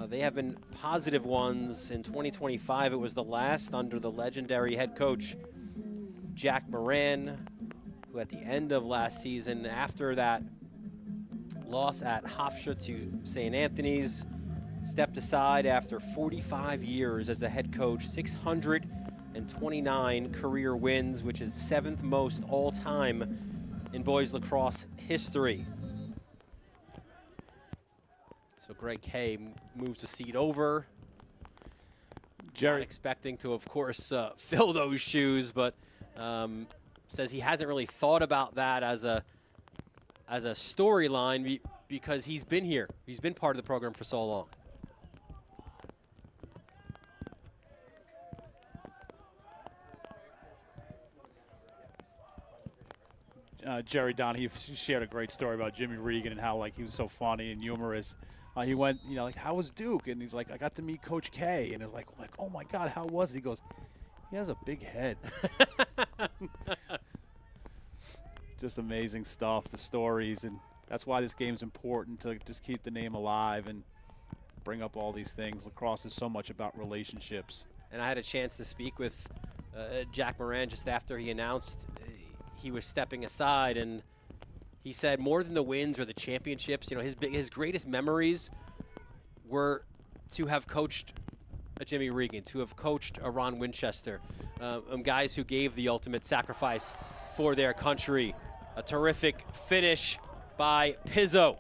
they have been positive ones. In 2025, it was the last under the legendary head coach Jack Moran, who at the end of last season, after that loss at Hofstra to St. Anthony's, stepped aside after 45 years as the head coach. 629 career wins, which is 7th most all time in boys lacrosse history. So Greg Kay moves the seat over. Not expecting to, of course, fill those shoes, but says he hasn't really thought about that as a storyline because he's been here. He's been part of the program for so long. Jerry Donahue shared a great story about Jimmy Regan and how, like, he was so funny and humorous. He went, you know, like, how was Duke? And he's like, I got to meet Coach K. And it's like, oh my God, how was it? He goes, he has a big head. Just amazing stuff, the stories. And that's why this game's important, to just keep the name alive and bring up all these things. Lacrosse is so much about relationships. And I had a chance to speak with Jack Moran just after he announced he was stepping aside, and he said more than the wins or the championships, you know, his greatest memories were to have coached a Jimmy Regan, to have coached a Ron Winchester, guys who gave the ultimate sacrifice for their country. A terrific finish by Pizzo.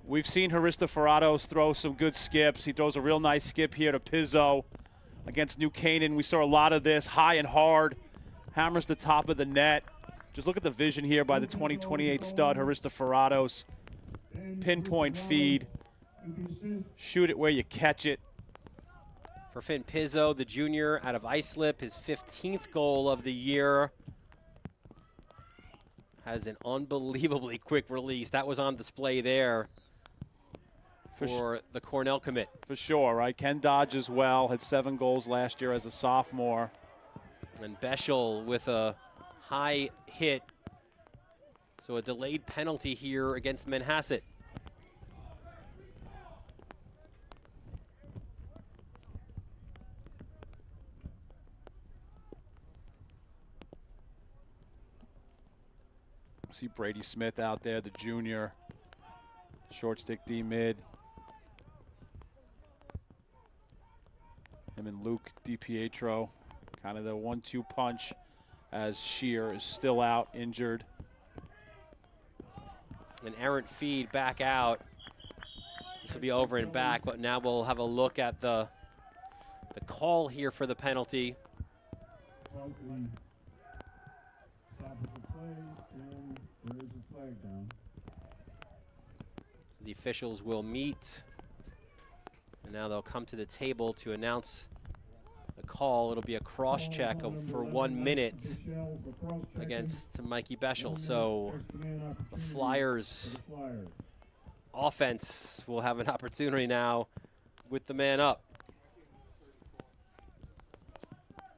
We've seen Hristoforatos throw some good skips. He throws a real nice skip here to Pizzo against New Canaan. We saw a lot of this, high and hard, hammers the top of the net. Just look at the vision here by the 2028 stud, Hristoforatos. Pinpoint feed. Shoot it where you catch it. For Finn Pizzo, the junior out of Islip, his 15th goal of the year. Has an unbelievably quick release. That was on display there for the Cornell commit. For sure, right? Ken Dodge as well, had 7 goals last year as a sophomore. And Beschel with a high hit. So a delayed penalty here against Manhasset. See Brady Smith out there, the junior. Short stick D mid. Him and Luke DiPietro. Kind of the 1-2 punch as Shear is still out, injured. An errant feed back out. This will be over and back, but now we'll have a look at the call here for the penalty. The officials will meet, and now they'll come to the table to announce the call. It'll be a cross check for 1 minute against Mikey Beschel. So the Flyers offense will have an opportunity now with the man up.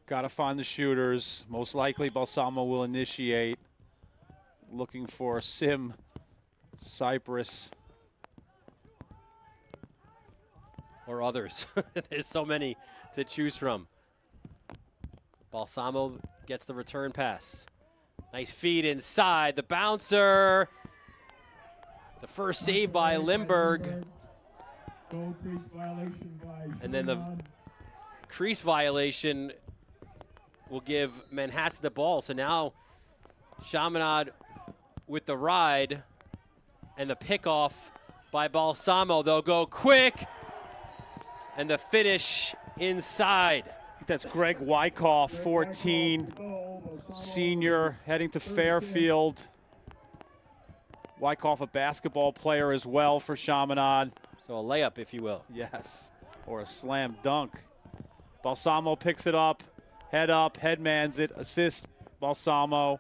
Got to find the shooters. Most likely Balsamo will initiate. Looking for Sim, Cypress. Or others. There's so many to choose from. Balsamo gets the return pass. Nice feed inside. The bouncer. The first save by Limburg. And then the crease violation will give Manhasset the ball. So now Chaminade with the ride and the pickoff by Balsamo. They'll go quick. And the finish inside. I think that's Greg Wyckoff, 14, senior, heading to Fairfield. Wyckoff, a basketball player as well for Chaminade. So a layup, if you will. Yes, or a slam dunk. Balsamo picks it up, headmans it, assist Balsamo.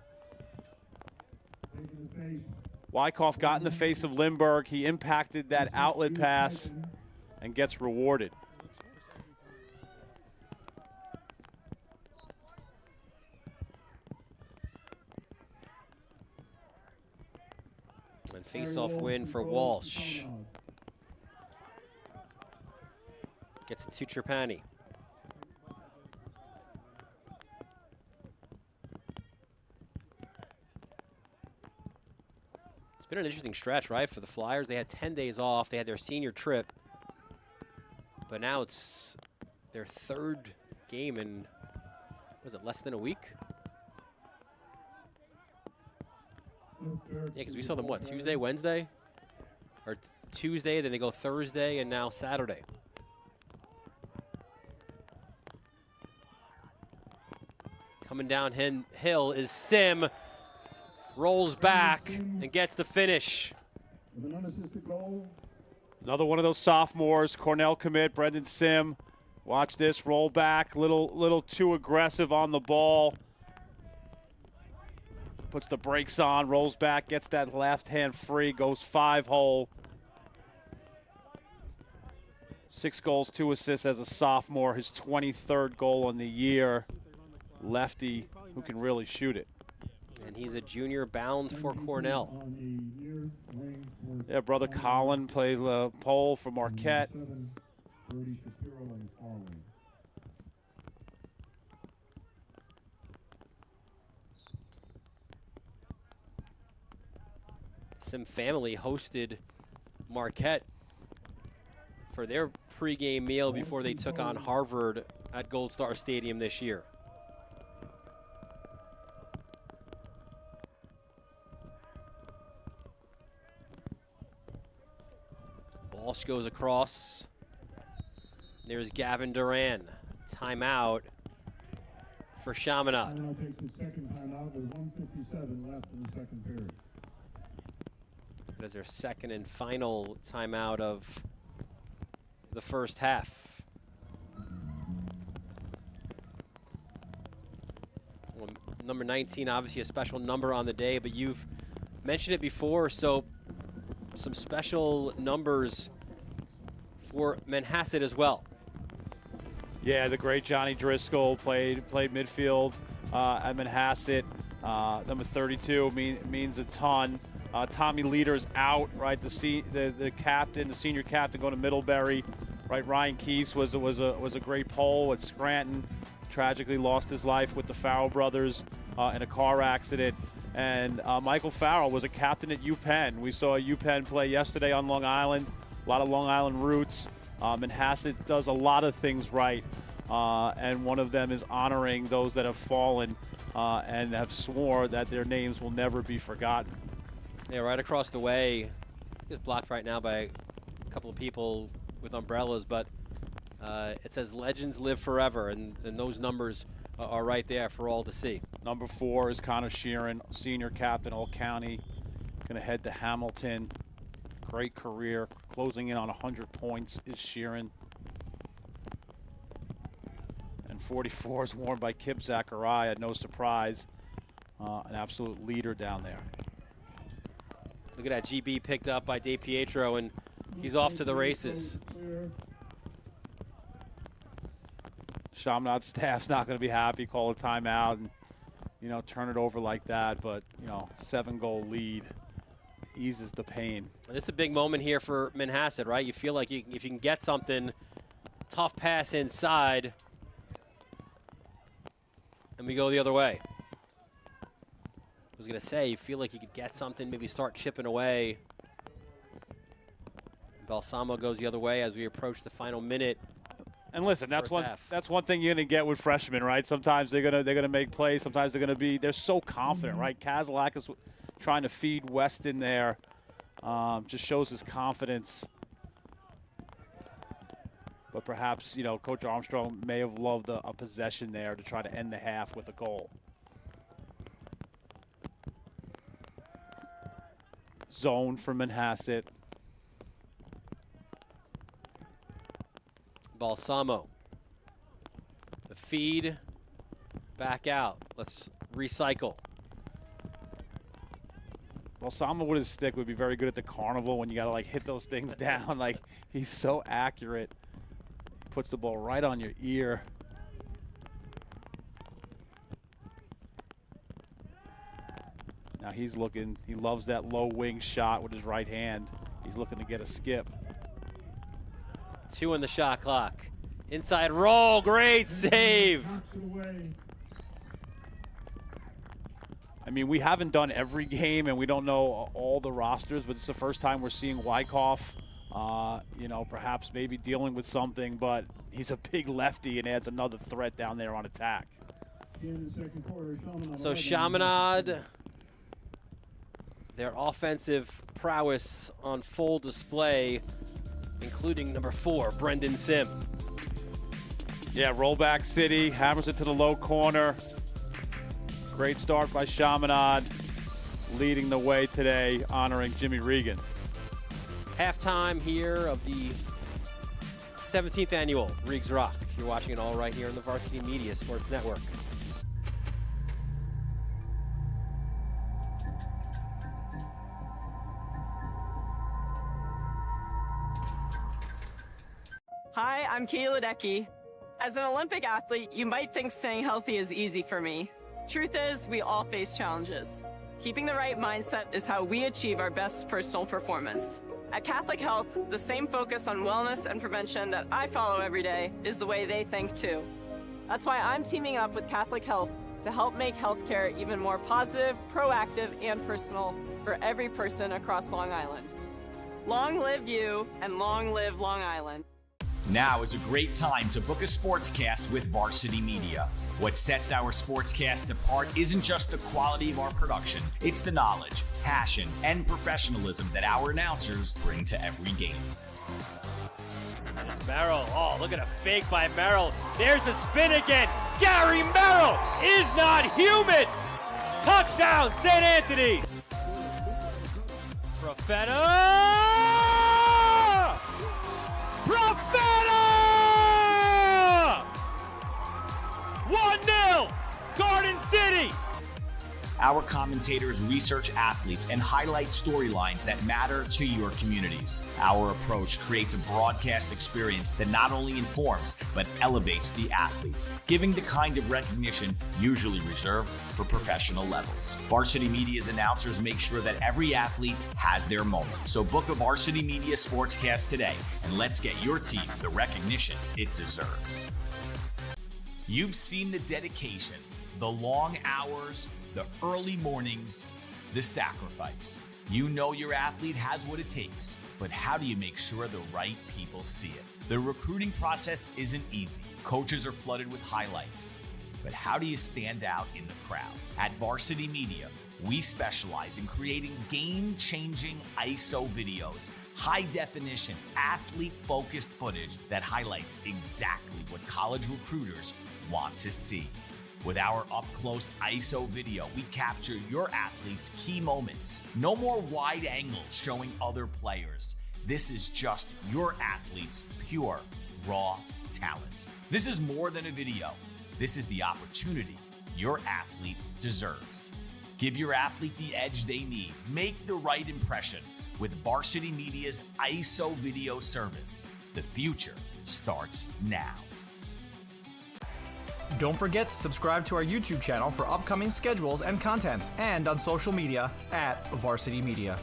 Wyckoff got in the face of Limburg. He impacted that outlet pass and gets rewarded. And face-off win for Walsh. Gets it to Trapani. It's been an interesting stretch, right, for the Flyers. They had 10 days off. They had their senior trip. But now it's their 3rd game in, was it less than a week? Yeah, because we saw them, what, Tuesday, Wednesday? Or Tuesday, then they go Thursday, and now Saturday. Coming down hill is Sim. Rolls back and gets the finish. Another one of those sophomores, Cornell commit, Brendan Sim. Watch this, roll back, little too aggressive on the ball. Puts the brakes on, rolls back, gets that left hand free, goes 5-hole. 6 goals, 2 assists as a sophomore. His 23rd goal in the year. Lefty who can really shoot it. And he's a junior bound for Cornell. Yeah, brother Colin played pole for Marquette. Sim family hosted Marquette for their pregame meal before they took on Harvard at Gold Star Stadium this year. Walsh goes across. There's Gavin Duran. Timeout for Chaminade. Now takes the second timeout with 1:57 left in the second period. That is their second and final timeout of the first half. Well, number 19, obviously a special number on the day, but you've mentioned it before, so some special numbers for Manhasset as well. Yeah, the great Johnny Driscoll played midfield at Manhasset. Number 32 means a ton. Tommy Leader's out, right? The captain, the senior captain, going to Middlebury, right? Ryan Keese was a great pole at Scranton. Tragically lost his life with the Farrell brothers in a car accident. And Michael Farrell was a captain at UPenn. We saw UPenn play yesterday on Long Island. A lot of Long Island roots. Manhasset does a lot of things right, and one of them is honoring those that have fallen and have swore that their names will never be forgotten. Yeah, right across the way. It's blocked right now by a couple of people with umbrellas, but it says legends live forever, and those numbers are right there for all to see. Number 4 is Connor Sheeran, senior captain, All-County. Going to head to Hamilton. Great career. Closing in on 100 points is Sheeran. And 44 is worn by Kip Zachariah, no surprise. An absolute leader down there. Look at that, GB picked up by DePietro, and he's off to the races. Chaminade staff's not going to be happy, call a timeout, and, you know, turn it over like that. But, you know, 7-goal lead eases the pain. And this is a big moment here for Manhasset, right? You feel like if you can get something, tough pass inside, and we go the other way. I was going to say, you feel like you could get something, maybe start chipping away. Balsamo goes the other way as we approach the final minute. And listen, that's one thing you're going to get with freshmen, right? Sometimes they're gonna make plays. Sometimes they're so confident, right? Kazalak is trying to feed Weston there. Just shows his confidence. But perhaps, you know, Coach Armstrong may have loved a possession there to try to end the half with a goal. Zone for Manhasset. Balsamo. The feed back out. Let's recycle. Balsamo with his stick would be very good at the carnival when you got to, like, hit those things down. Like, he's so accurate. He puts the ball right on your ear. Now he's looking, he loves that low wing shot with his right hand. He's looking to get a skip. 2 in the shot clock. Inside roll, great save. I mean, we haven't done every game and we don't know all the rosters, but it's the first time we're seeing Wyckoff, you know, perhaps maybe dealing with something, but he's a big lefty and adds another threat down there on attack. So Chaminade, their offensive prowess on full display, including number 4, Brendan Sim. Yeah, rollback city, hammers it to the low corner. Great start by Chaminade, leading the way today, honoring Jimmy Regan. Halftime here of the 17th annual Regs Rock. You're watching it all right here on the Varsity Media Sports Network. I'm Katie Ledecky. As an Olympic athlete, you might think staying healthy is easy for me. Truth is, we all face challenges. Keeping the right mindset is how we achieve our best personal performance. At Catholic Health, the same focus on wellness and prevention that I follow every day is the way they think too. That's why I'm teaming up with Catholic Health to help make healthcare even more positive, proactive, and personal for every person across Long Island. Long live you, and long live Long Island. Now is a great time to book a sportscast with Varsity Media. What sets our sportscast apart isn't just the quality of our production, it's the knowledge, passion, and professionalism that our announcers bring to every game. It's Merrill. Oh, look at a fake by Merrill. There's the spin again. Gary Merrill is not human. Touchdown, St. Anthony. Profeta! Profeta! 1-0, Garden City. Our commentators research athletes and highlight storylines that matter to your communities. Our approach creates a broadcast experience that not only informs, but elevates the athletes, giving the kind of recognition usually reserved for professional levels. Varsity Media's announcers make sure that every athlete has their moment. So book a Varsity Media Sportscast today, and let's get your team the recognition it deserves. You've seen the dedication, the long hours, the early mornings, the sacrifice. You know your athlete has what it takes, but how do you make sure the right people see it? The recruiting process isn't easy. Coaches are flooded with highlights, but how do you stand out in the crowd? At Varsity Media, we specialize in creating game-changing ISO videos, high-definition, athlete-focused footage that highlights exactly what college recruiters want to see. With our up-close ISO video, we capture your athletes' key moments. No more wide angles showing other players. This is just your athlete's pure, raw talent. This is more than a video. This is the opportunity your athlete deserves. Give your athlete the edge they need. Make the right impression with Varsity Media's ISO video service. The future starts now. Don't forget to subscribe to our YouTube channel for upcoming schedules and content, and on social media at Varsity Media.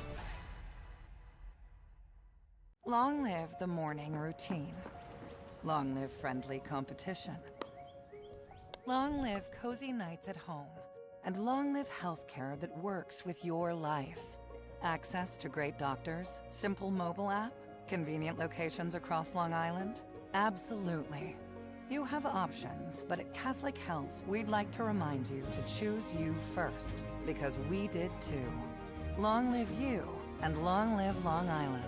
Long live the morning routine. Long live friendly competition. Long live cozy nights at home. And long live healthcare that works with your life. Access to great doctors, simple mobile app, convenient locations across Long Island? Absolutely. You have options, but at Catholic Health, we'd like to remind you to choose you first, because we did too. Long live you, and long live Long Island.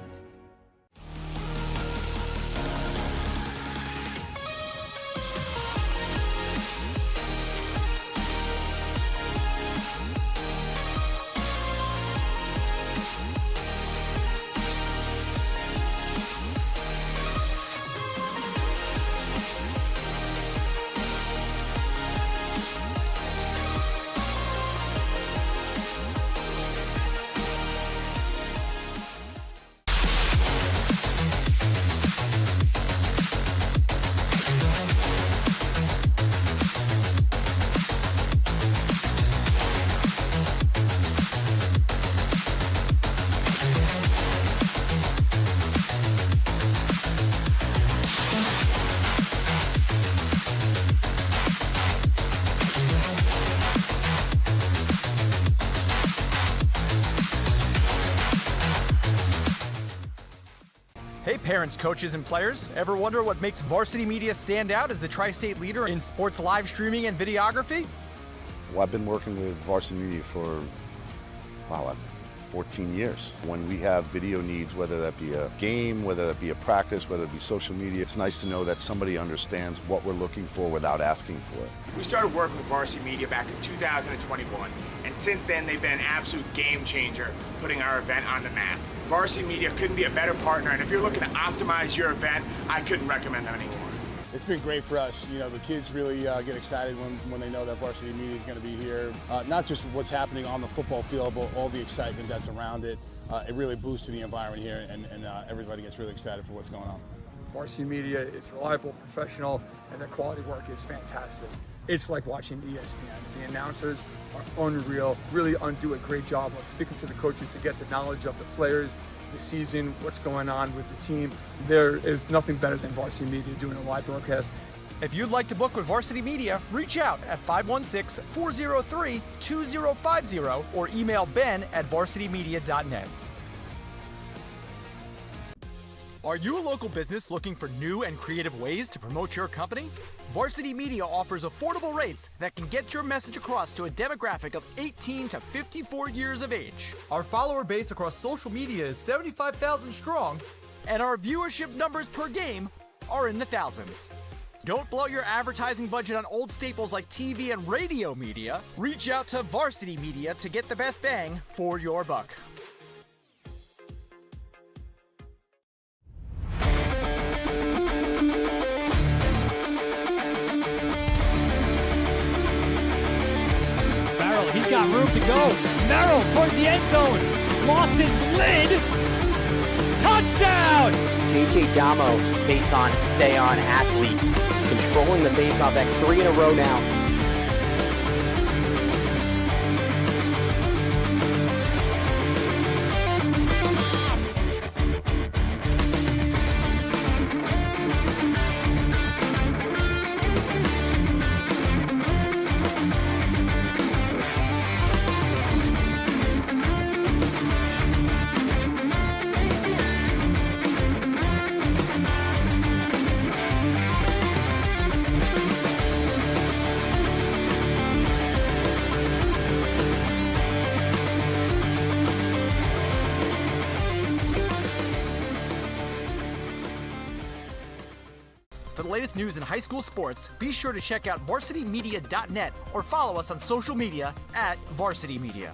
Hey parents, coaches, and players. Ever wonder what makes Varsity Media stand out as the tri-state leader in sports live streaming and videography? Well, I've been working with Varsity Media for, 14 years. When we have video needs, whether that be a game, whether that be a practice, whether it be social media, it's nice to know that somebody understands what we're looking for without asking for it. We started working with Varsity Media back in 2021, and since then they've been an absolute game changer, putting our event on the map. Varsity Media couldn't be a better partner, and if you're looking to optimize your event, I couldn't recommend them anymore. It's been great for us. You know, the kids really get excited when they know that Varsity Media is going to be here. Not just what's happening on the football field, but all the excitement that's around it. It really boosts the environment here, and everybody gets really excited for what's going on. Varsity Media is reliable, professional, and their quality work is fantastic. It's like watching ESPN. The announcers are unreal, really do a great job of speaking to the coaches to get the knowledge of the players, the season, what's going on with the team. There is nothing better than Varsity Media doing a live broadcast. If you'd like to book with Varsity Media, reach out at 516-403-2050 or email ben@varsitymedia.net. Are you a local business looking for new and creative ways to promote your company? Varsity Media offers affordable rates that can get your message across to a demographic of 18 to 54 years of age. Our follower base across social media is 75,000 strong, And our viewership numbers per game are in the thousands. Don't blow your advertising budget on old staples like TV and radio media. Reach out to Varsity Media to get the best bang for your buck. Merrill, he's got room to go. Merrill towards the end zone. Lost his lid. Touchdown! JJ Damo, face on, stay on athlete. Controlling the face-off X, 3 in a row now. For the latest news in high school sports, be sure to check out varsitymedia.net or follow us on social media at Varsity Media.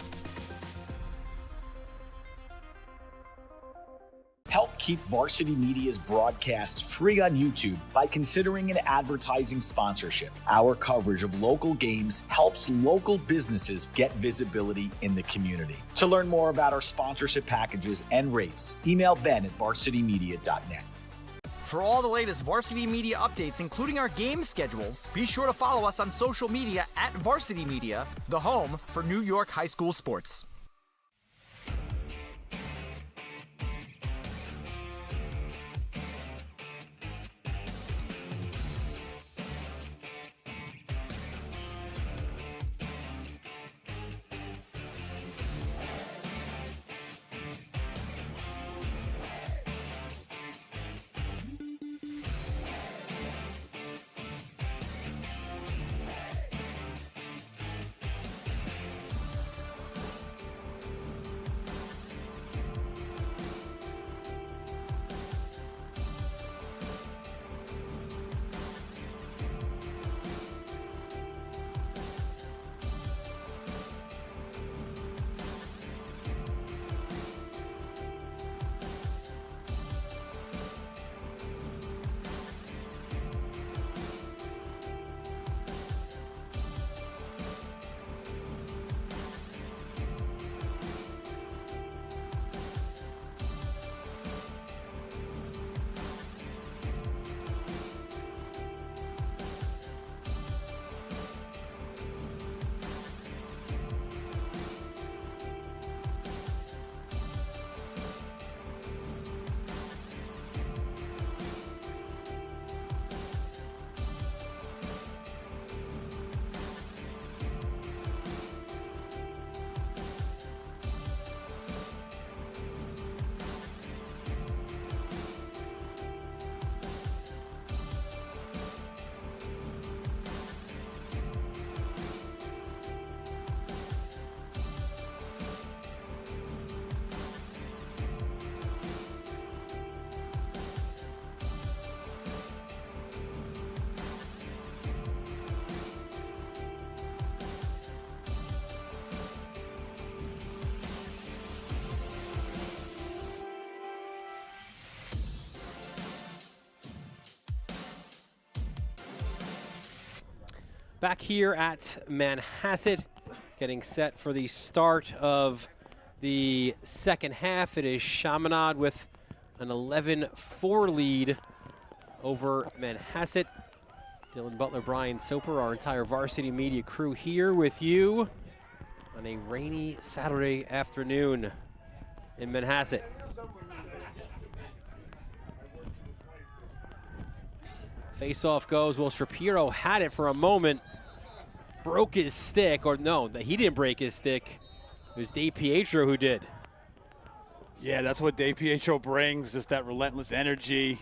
Help keep Varsity Media's broadcasts free on YouTube by considering an advertising sponsorship. Our coverage of local games helps local businesses get visibility in the community. To learn more about our sponsorship packages and rates, email Ben at varsitymedia.net. For all the latest Varsity Media updates, including our game schedules, be sure to follow us on social media at Varsity Media, the home for New York high school sports. Back here at Manhasset, getting set for the start of the second half. It is Chaminade with an 11-4 lead over Manhasset. Dylan Butler, Brian Soper, our entire varsity media crew here with you on a rainy Saturday afternoon in Manhasset. Face-off goes. Well, Shapiro had it for a moment, broke his stick, or no, he didn't break his stick. It was DiPietro who did. Yeah, that's what DiPietro brings, just that relentless energy,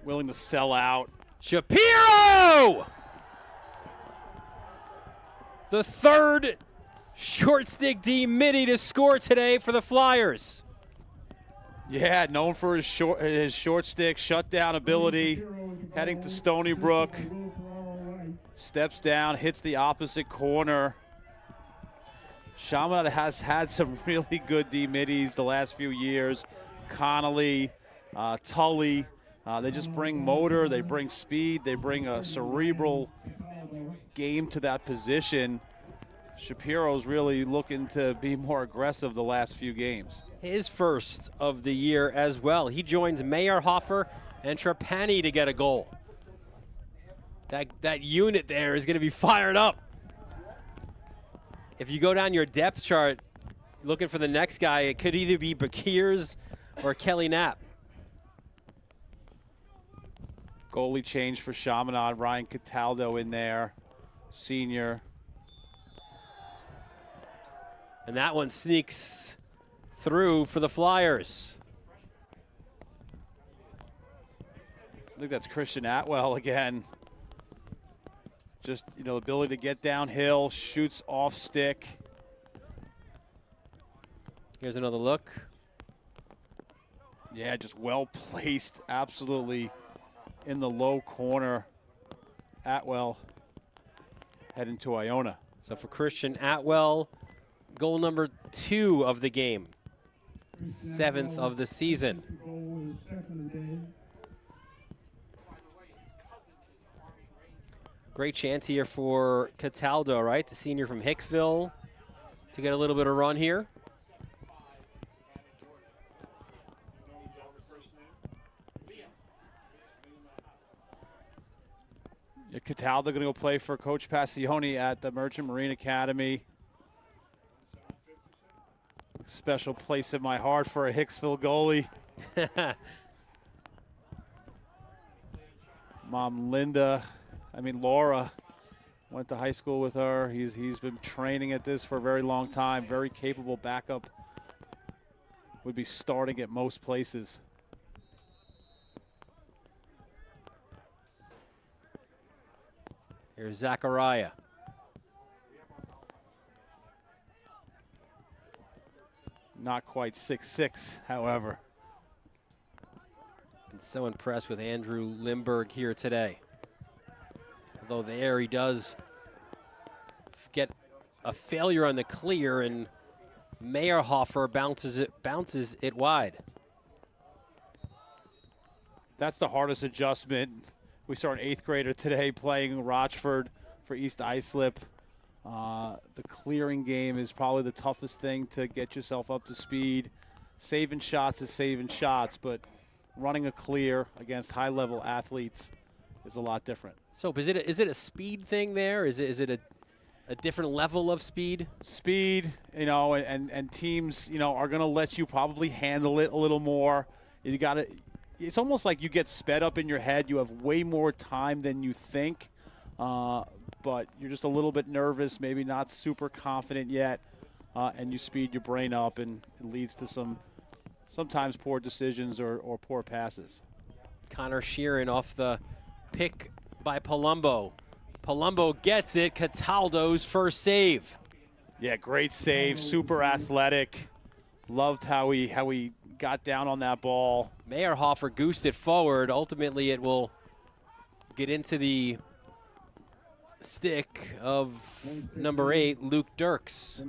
willing to sell out. Shapiro! The third short stick D-midi to score today for the Flyers. Yeah, known for his short stick shutdown ability, heading to Stony Brook. Steps down, hits the opposite corner. Chaminade has had some really good D-middies the last few years. Connolly, Tully, they just bring motor, they bring speed, they bring a cerebral game to that position. Shapiro's really looking to be more aggressive the last few games. His first of the year as well. He joins Meyerhofer and Trapani to get a goal. That unit there is going to be fired up. If you go down your depth chart looking for the next guy, it could either be Bakirs or Kelly Knapp. Goalie change for Chaminade. Ryan Cataldo in there, senior. And that one sneaks through for the Flyers. I think that's Christian Atwell again. Just, ability to get downhill, shoots off stick. Here's another look. Yeah, just well placed, absolutely in the low corner. Atwell heading to Iona. So for Christian Atwell, goal number 2 of the game. 7th of the season. Great chance here for Cataldo, right? The senior from Hicksville to get a little bit of run here. Yeah, Cataldo going to go play for Coach Passione at the Merchant Marine Academy. Special place in my heart for a Hicksville goalie. Mom Laura went to high school with her. He's been training at this for a very long time. Very capable backup. Would be starting at most places. Here's Zachariah. Not quite 6'6", however. Been so impressed with Andrew Limberg here today. Although there he does get a failure on the clear, and Meyerhofer bounces it wide. That's the hardest adjustment. We saw an 8th grader today playing Rochford for East Islip. The clearing game is probably the toughest thing to get yourself up to speed. Saving shots is saving shots, but running a clear against high-level athletes is a lot different. So is it a speed thing there? Is it a different level of speed? Speed, and teams, are going to let you probably handle it a little more. You got to. It's almost like you get sped up in your head. You have way more time than you think, but you're just a little bit nervous, maybe not super confident yet, and you speed your brain up, and it leads to sometimes poor decisions or poor passes. Connor Sheeran off the pick by Palumbo. Palumbo gets it. Cataldo's first save. Yeah, great save. Super athletic. Loved how he got down on that ball. Meyerhofer goosed it forward. Ultimately, it will get into the stick of number 8, Luke Dirks.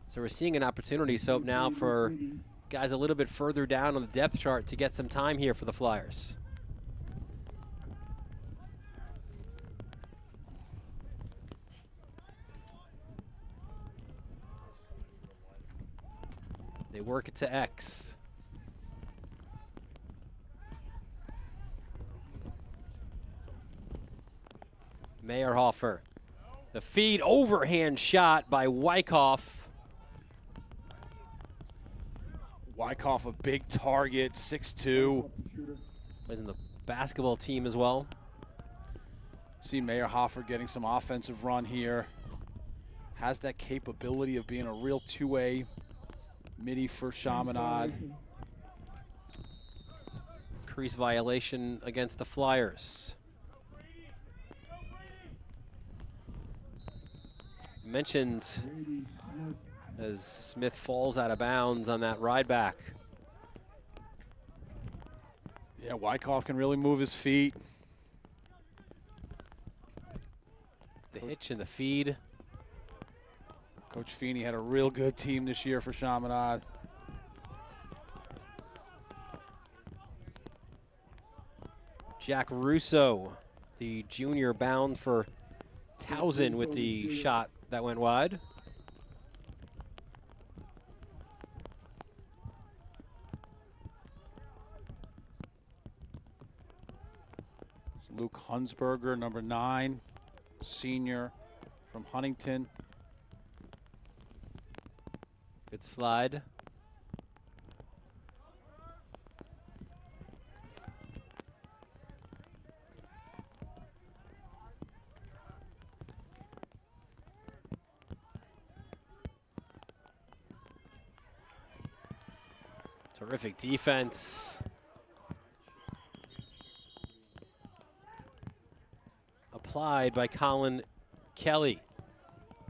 So we're seeing an opportunity, Soap, now for guys a little bit further down on the depth chart to get some time here for the Flyers. They work it to X. Meyerhofer. The feed overhand shot by Wyckoff. Wyckoff, a big target, 6'2". Plays in the basketball team as well. See Meyerhofer getting some offensive run here. Has that capability of being a real two-way midi for Chaminade. Crease violation against the Flyers. Mentions as Smith falls out of bounds on that ride back. Yeah, Wyckoff can really move his feet. The hitch and the feed. Coach Feeney had a real good team this year for Chaminade. Jack Russo, the junior, bound for Towson with the shot that went wide. Luke Hunsberger, number 9, senior from Huntington. Good slide. Terrific defense. Applied by Colin Kelly.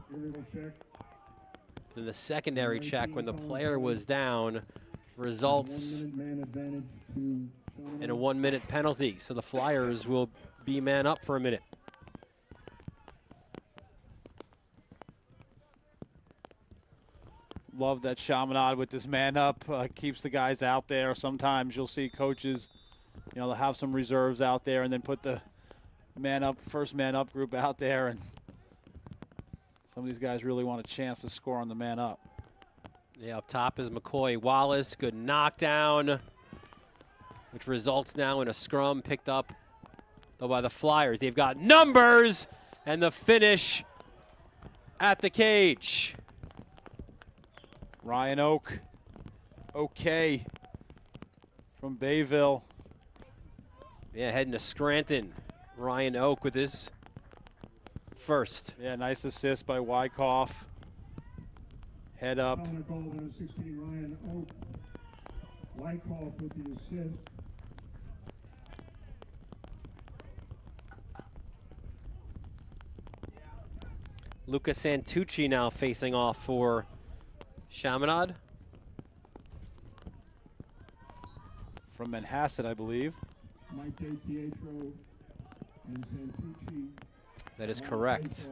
Then the secondary check when the player was down results in a 1-minute penalty. So the Flyers will be man up for a minute. Love that Chaminade with this man up, keeps the guys out there. Sometimes you'll see coaches, you know, they'll have some reserves out there and then put the man up, first man up group out there, and some of these guys really want a chance to score on the man up. Yeah, up top is McCoy Wallace. Good knockdown, which results now in a scrum picked up though by the Flyers. They've got numbers and the finish at the cage. Ryan Oak, okay, from Bayville. Yeah, heading to Scranton. Ryan Oak with his first. Yeah, nice assist by Wyckoff. Head up. Number 16, Ryan Oak. Wyckoff with the assist. Luca Santucci now facing off for Chaminade. From Manhasset, I believe. Mike Pietro and Santucci. That is correct.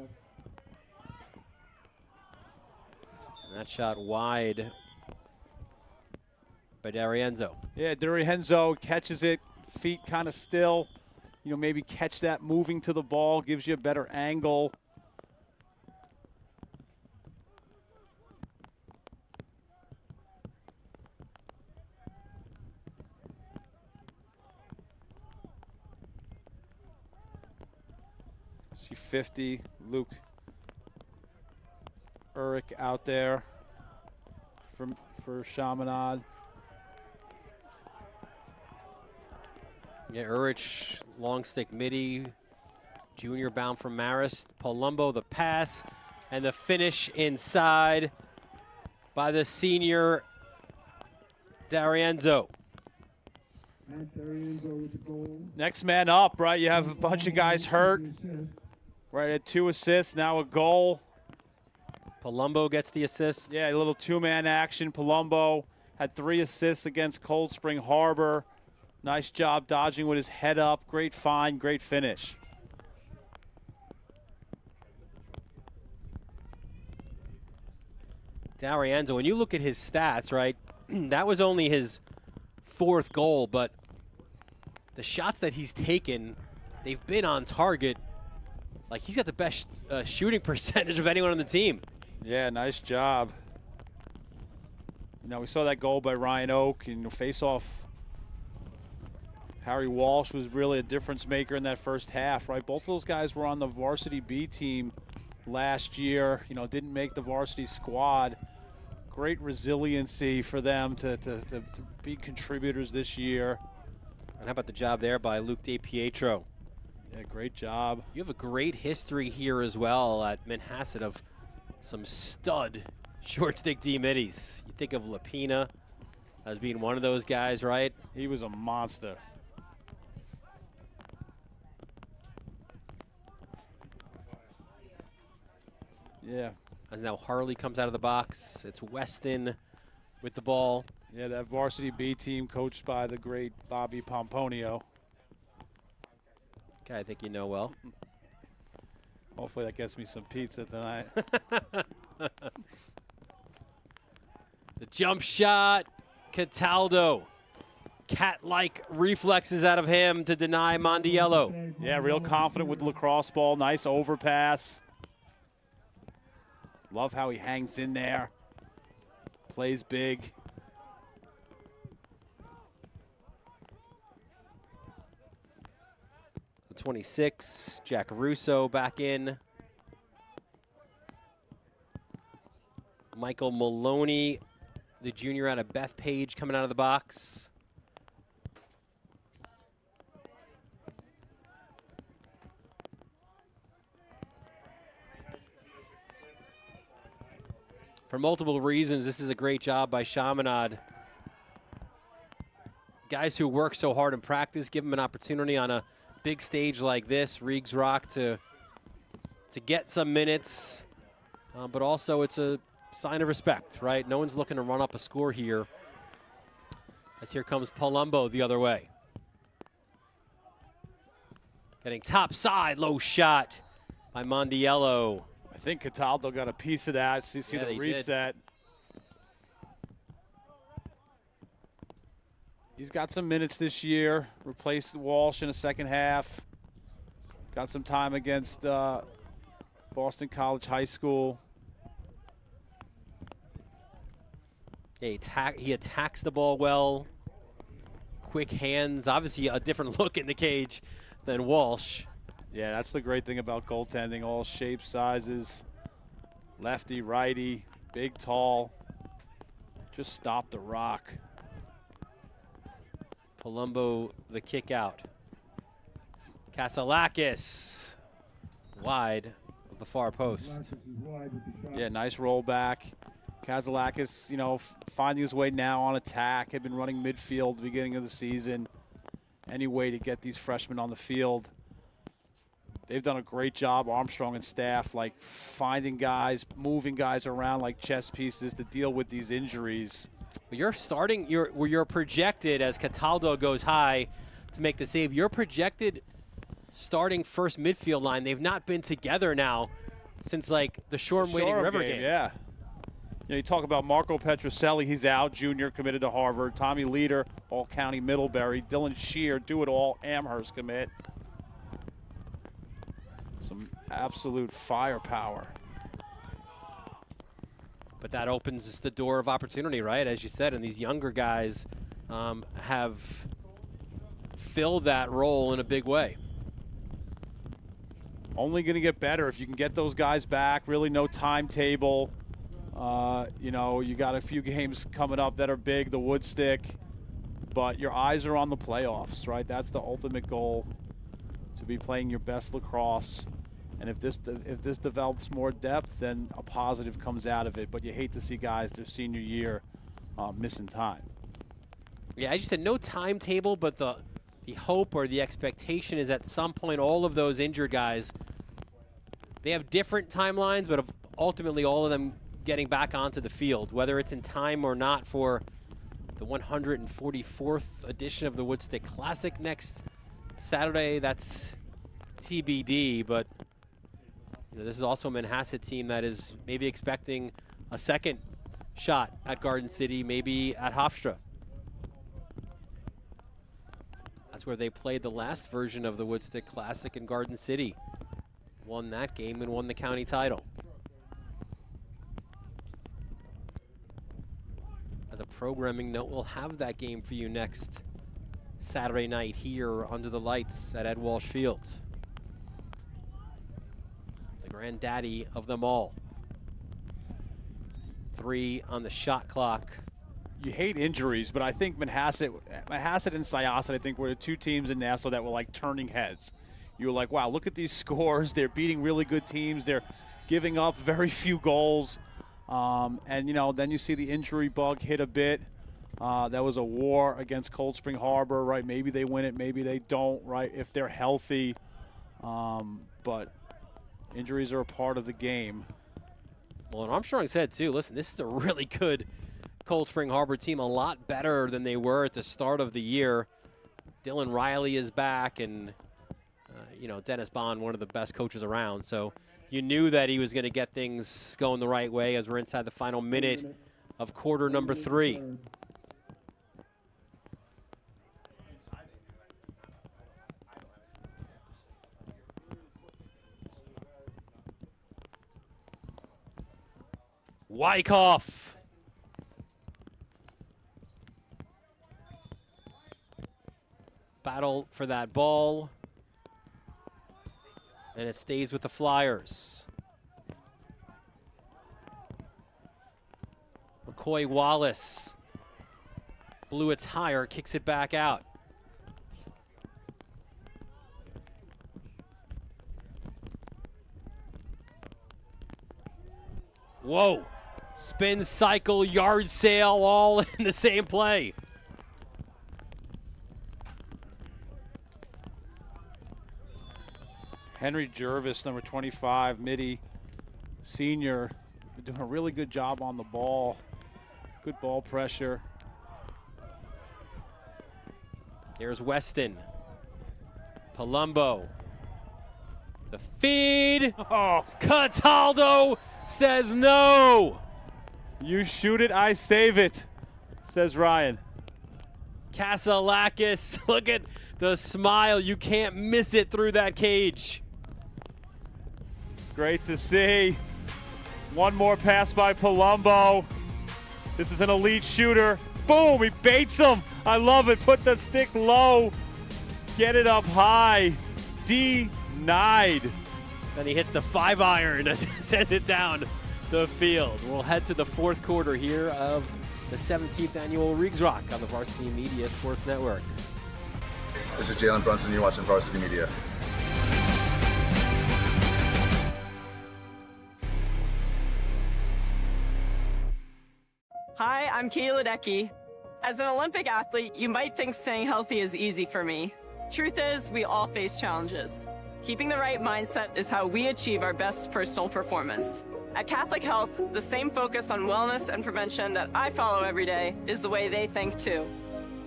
And that shot wide by D'Arienzo. Yeah, D'Arienzo catches it, feet kind of still. You know, maybe catch that moving to the ball, gives you a better angle. See 50, Luke Urich out there for Chaminade. Yeah, Urich, long stick midi, junior bound from Marist. Palumbo, the pass, and the finish inside by the senior D'Arienzo. Next man up, right? You have a bunch of guys hurt. Right at 2 assists, now a goal. Palumbo gets the assist. Yeah, a little 2-man action. Palumbo had 3 assists against Cold Spring Harbor. Nice job dodging with his head up. Great find, great finish. D'Arienzo, when you look at his stats, right, that was only his 4th goal, but the shots that he's taken, they've been on target. Like, he's got the best shooting percentage of anyone on the team. Yeah, nice job. You know, we saw that goal by Ryan Oak, and face-off Harry Walsh was really a difference maker in that first half, right? Both those guys were on the varsity B team last year, you know, didn't make the varsity squad. Great resiliency for them to be contributors this year. And how about the job there by Luke DiPietro? Yeah, great job. You have a great history here as well at Manhasset of some stud short stick D middies. You think of Lapina as being one of those guys, right? He was a monster. Yeah. As now Harley comes out of the box. It's Weston with the ball. Yeah, that varsity B team coached by the great Bobby Pomponio. Okay, I think you know well. Hopefully that gets me some pizza tonight. The jump shot, Cataldo. Cat-like reflexes out of him to deny Mondiello. Yeah, real confident with the lacrosse ball. Nice overpass. Love how he hangs in there. Plays big. The 26, Jack Russo back in. Michael Maloney, the junior out of Bethpage, coming out of the box. For multiple reasons, this is a great job by Chaminade. Guys who work so hard in practice, give them an opportunity on a big stage like this, Regs Rock, to get some minutes. But also it's a sign of respect, right? No one's looking to run up a score here. As here comes Palumbo the other way. Getting top side, low shot by Mondiello. I think Cataldo got a piece of that. See Yeah, the reset. did. He's got some minutes this year. Replaced Walsh in the second half. Got some time against Boston College High School. Yeah, he attacks the ball well. Quick hands. Obviously a different look in the cage than Walsh. Yeah, that's the great thing about goaltending. All shapes, sizes, lefty, righty, big, tall. Just stop the rock. Palumbo, the kick out. Kasalakis, wide of the far post. Yeah, nice roll back. Kasalakis, you know, finding his way now on attack. Had been running midfield at the beginning of the season. Any way to get these freshmen on the field. They've done a great job, Armstrong and staff, like finding guys, moving guys around like chess pieces to deal with these injuries. You're starting, you're projected as Cataldo goes high to make the save. You're projected starting first midfield line. They've not been together now since like the Shoreham-Wading River game. Yeah. You know, you talk about Marco Petroselli, he's out, junior, committed to Harvard. Tommy Leader, All-County Middlebury. Dylan Shear, do-it-all, Amherst commit. Some absolute firepower. But that opens the door of opportunity, right? As you said, and these younger guys have filled that role in a big way. Only going to get better if you can get those guys back. Really no timetable. You know, you got a few games coming up that are big, the Woodstick, but your eyes are on the playoffs, right? That's the ultimate goal, to be playing your best lacrosse. And if this develops more depth, then a positive comes out of it. But you hate to see guys their senior year missing time. Yeah, as you said, no timetable, but the hope or the expectation is at some point all of those injured guys, they have different timelines, but ultimately all of them getting back onto the field, whether it's in time or not for the 144th edition of the Woodstick Classic next Saturday. That's TBD, but you know, this is also a Manhasset team that is maybe expecting a second shot at Garden City, maybe at Hofstra. That's where they played the last version of the Woodstick Classic in Garden City. Won that game and won the county title. As a programming note, we'll have that game for you next Saturday night here under the lights at Ed Walsh Field. The granddaddy of them all. 3 on the shot clock. You hate injuries, but I think Manhasset and Syosset, I think, were the two teams in Nassau that were like turning heads. You were like, wow, look at these scores. They're beating really good teams. They're giving up very few goals. And, you know, then you see the injury bug hit a bit. That was a war against Cold Spring Harbor, right? Maybe they win it, maybe they don't, right, if they're healthy. But injuries are a part of the game. Well, and Armstrong said, too, listen, this is a really good Cold Spring Harbor team, a lot better than they were at the start of the year. Dylan Riley is back, and, you know, Dennis Bond, one of the best coaches around. So you knew that he was going to get things going the right way as we're inside the final minute of quarter number 3. Wyckoff. Battle for that ball. And it stays with the Flyers. McCoy Wallace blew its higher, kicks it back out. Whoa. Spin, cycle, yard sale, all in the same play. Henry Jervis, number 25, midi, senior, doing a really good job on the ball. Good ball pressure. There's Weston. Palumbo. The feed. Oh. Cataldo says no. You shoot it, I save it, says Ryan. Kasalakis, look at the smile. You can't miss it through that cage. Great to see. One more pass by Palumbo. This is an elite shooter. Boom, he baits him. I love it. Put the stick low. Get it up high. Denied. Then he hits the 5-iron and sends it down the field. We'll head to the fourth quarter here of the 17th annual Rigs Rock on the Varsity Media Sports Network. This is Jalen Brunson. You're watching Varsity Media. Hi, I'm Katie Ledecky. As an Olympic athlete, you might think staying healthy is easy for me. Truth is, we all face challenges. Keeping the right mindset is how we achieve our best personal performance. At Catholic Health, the same focus on wellness and prevention that I follow every day is the way they think too.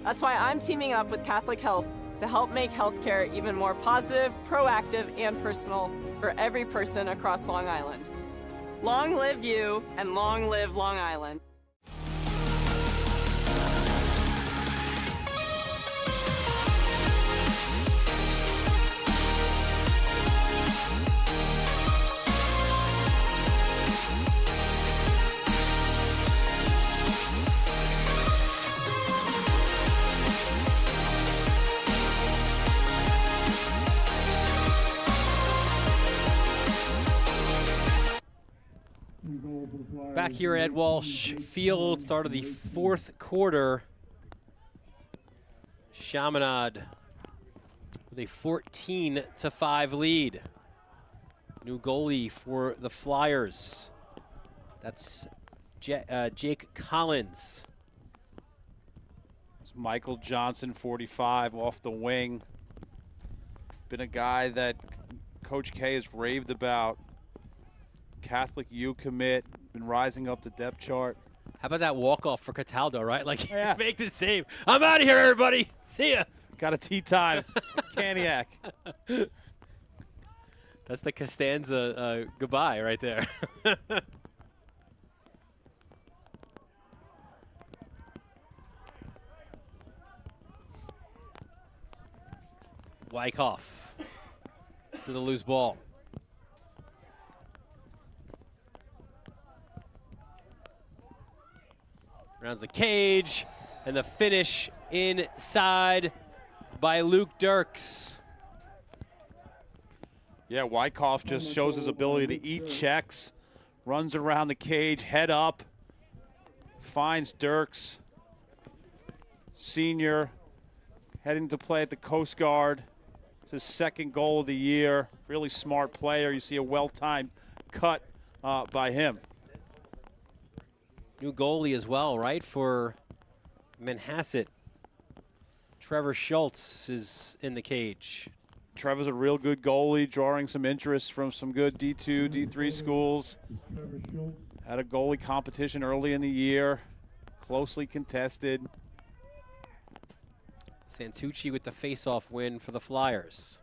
That's why I'm teaming up with Catholic Health to help make healthcare even more positive, proactive, and personal for every person across Long Island. Long live you, and long live Long Island. Back here at Walsh Field, start of the fourth quarter. Chaminade with a 14-5 lead. New goalie for the Flyers. That's Jake Collins. It's Michael Johnson, 45, off the wing. Been a guy that Coach K has raved about. Catholic U commit, been rising up the depth chart. How about that walk-off for Cataldo, right? Like, yeah. Make the save. I'm out of here, everybody. See ya. Got a tea time. Caniac. That's the Costanza goodbye right there. Wyckoff to the loose ball. Rounds the cage, and the finish inside by Luke Dirks. Yeah, Wyckoff just shows his ability to eat checks, runs around the cage, head up, finds Dirks, senior, heading to play at the Coast Guard. It's his second goal of the year. Really smart player. You see a well-timed cut by him. New goalie as well, right, for Manhasset. Trevor Schultz is in the cage. Trevor's a real good goalie, drawing some interest from some good D2, D3 schools. Had a goalie competition early in the year, closely contested. Santucci with the face-off win for the Flyers.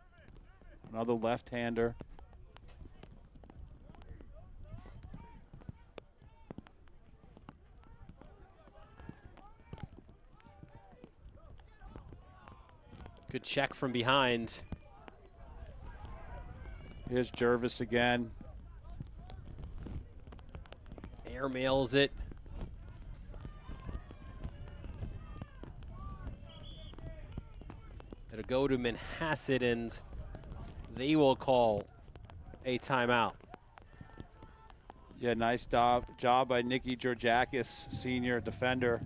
Another left-hander. Good check from behind. Here's Jervis again. Airmails it. It'll go to Manhasset, and they will call a timeout. Yeah, nice job by Nicky Georgiakis, senior defender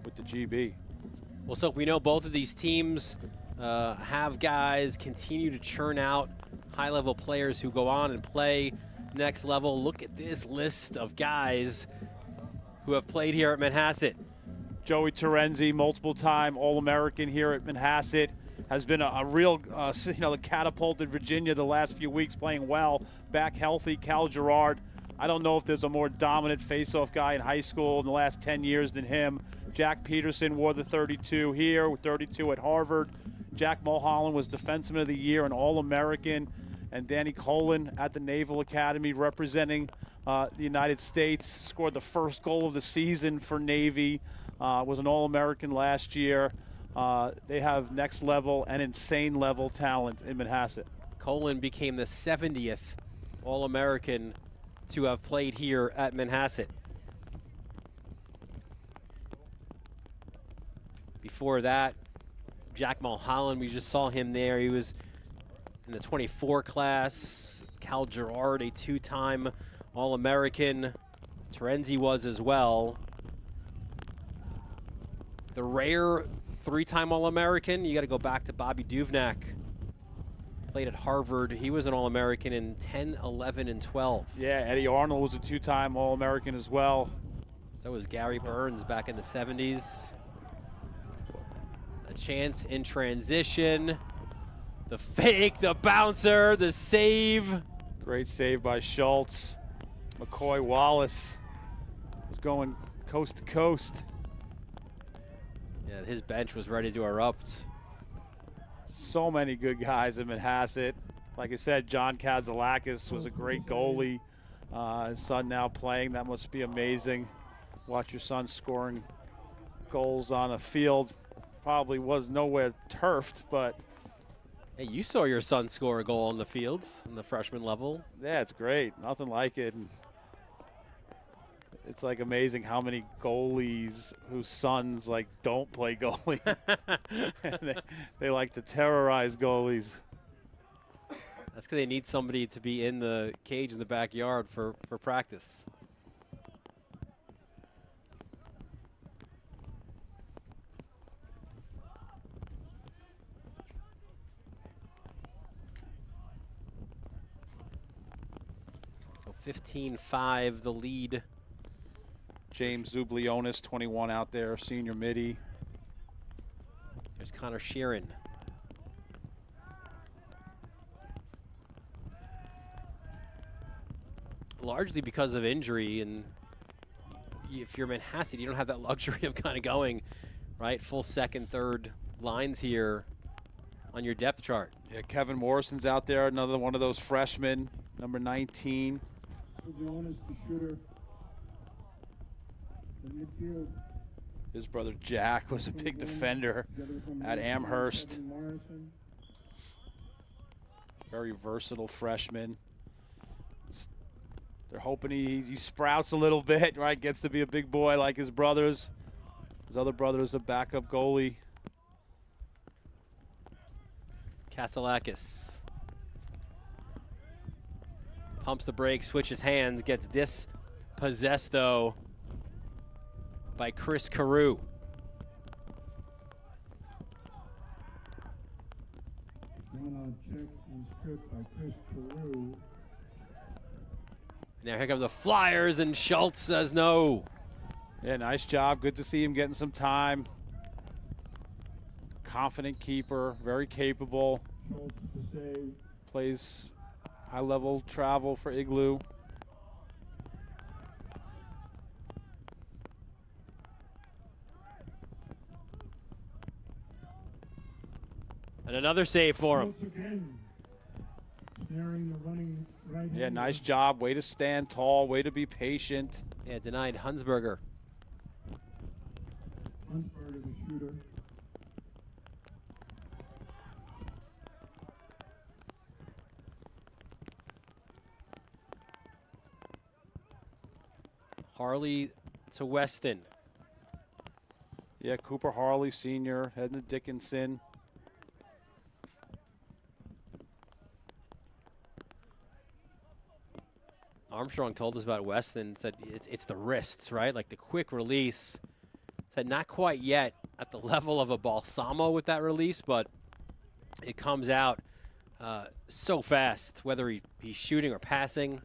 with the GB. Well, so we know both of these teams have guys continue to churn out high-level players who go on and play next level. Look at this list of guys who have played here at Manhasset. Joey Terenzi, multiple-time All-American here at Manhasset, has been a real, catapulted Virginia the last few weeks, playing well, back healthy. Cal Gerard, I don't know if there's a more dominant face-off guy in high school in the last 10 years than him. Jack Peterson wore the 32 here, with 32 at Harvard. Jack Mulholland was Defenseman of the Year and All-American. And Danny Colin at the Naval Academy representing the United States, scored the first goal of the season for Navy, was an All-American last year. They have next level and insane level talent in Manhasset. Colin became the 70th All-American to have played here at Manhasset. Before that, Jack Mulholland, we just saw him there. He was in the 24 class. Cal Gerard, a two-time All-American. Terenzi was as well. The rare three-time All-American, you got to go back to Bobby Duvnak. Played at Harvard. He was an All-American in 10, 11, and 12. Yeah, Eddie Arnold was a two-time All-American as well. So was Gary Burns back in the 70s. A chance in transition. The fake, the bouncer, the save. Great save by Schultz. McCoy Wallace was going coast to coast. Yeah, his bench was ready to erupt. So many good guys in Manhasset. Like I said, John Kazalakis was a great goalie. His son now playing, that must be amazing. Watch your son scoring goals on a field. Probably was nowhere turfed, but hey, you saw your son score a goal on the field in the freshman level. yeah, it's great. Nothing like it. And it's like amazing how many goalies whose sons like don't play goalie. And they like to terrorize goalies. That's because they need somebody to be in the cage in the backyard for practice. So 15-5 the lead. James Zublionis, 21 out there, senior midi. There's Connor Sheeran. Largely because of injury, and if you're Manhasset, you don't have that luxury of kind of going, right, full second, third lines here on your depth chart. Yeah, Kevin Morrison's out there, another one of those freshmen, number 19. His brother Jack was a big defender at Amherst. Very versatile freshman. They're hoping he sprouts a little bit, right? Gets to be a big boy like his brothers. His other brother is a backup goalie. Kasalakis pumps the brakes, switches hands, gets dispossessed though by Chris Carew. Chaminade check and strip by Chris Carew. Now here come the Flyers, and Schultz says no. Yeah, nice job. Good to see him getting some time. Confident keeper, very capable. Schultz to save. Plays high-level travel for Igloo. And another save for him. Schultz again. Snaring the running right Yeah, nice job. Way to stand tall. Way to be patient. Yeah, denied Hunsberger. Hunsberger, the shooter. Harley to Weston. Yeah, Cooper Harley Sr. heading to Dickinson. Armstrong told us about Weston, said it's the wrists, right? Like the quick release. Said not quite yet at the level of a Balsamo with that release, but it comes out so fast, whether he's shooting or passing.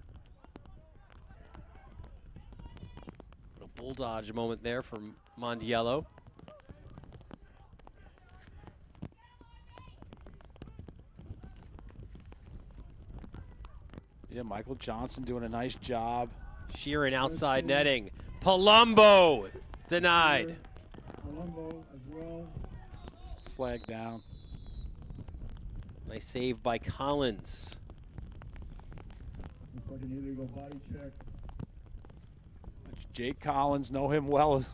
A bull dodge moment there from Mondiello. Yeah, Michael Johnson doing a nice job. Sheeran outside netting. Palumbo denied. Palumbo as well. Flag down. Nice save by Collins. Looks like an illegal body check. Jake Collins, know him well.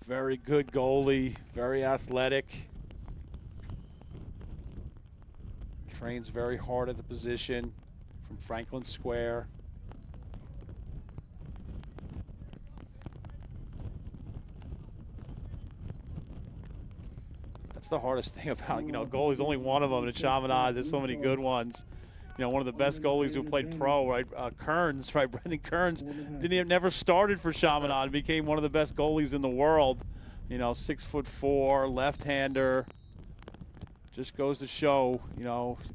Very good goalie, very athletic. Trains very hard at the position from Franklin Square. That's the hardest thing about, goalie's only one of them in Chaminade. There's so many good ones. One of the best goalies who played pro, right? Kearns, right? Brendan Kearns never started for Chaminade. Became one of the best goalies in the world. 6'4", left-hander. Just goes to show,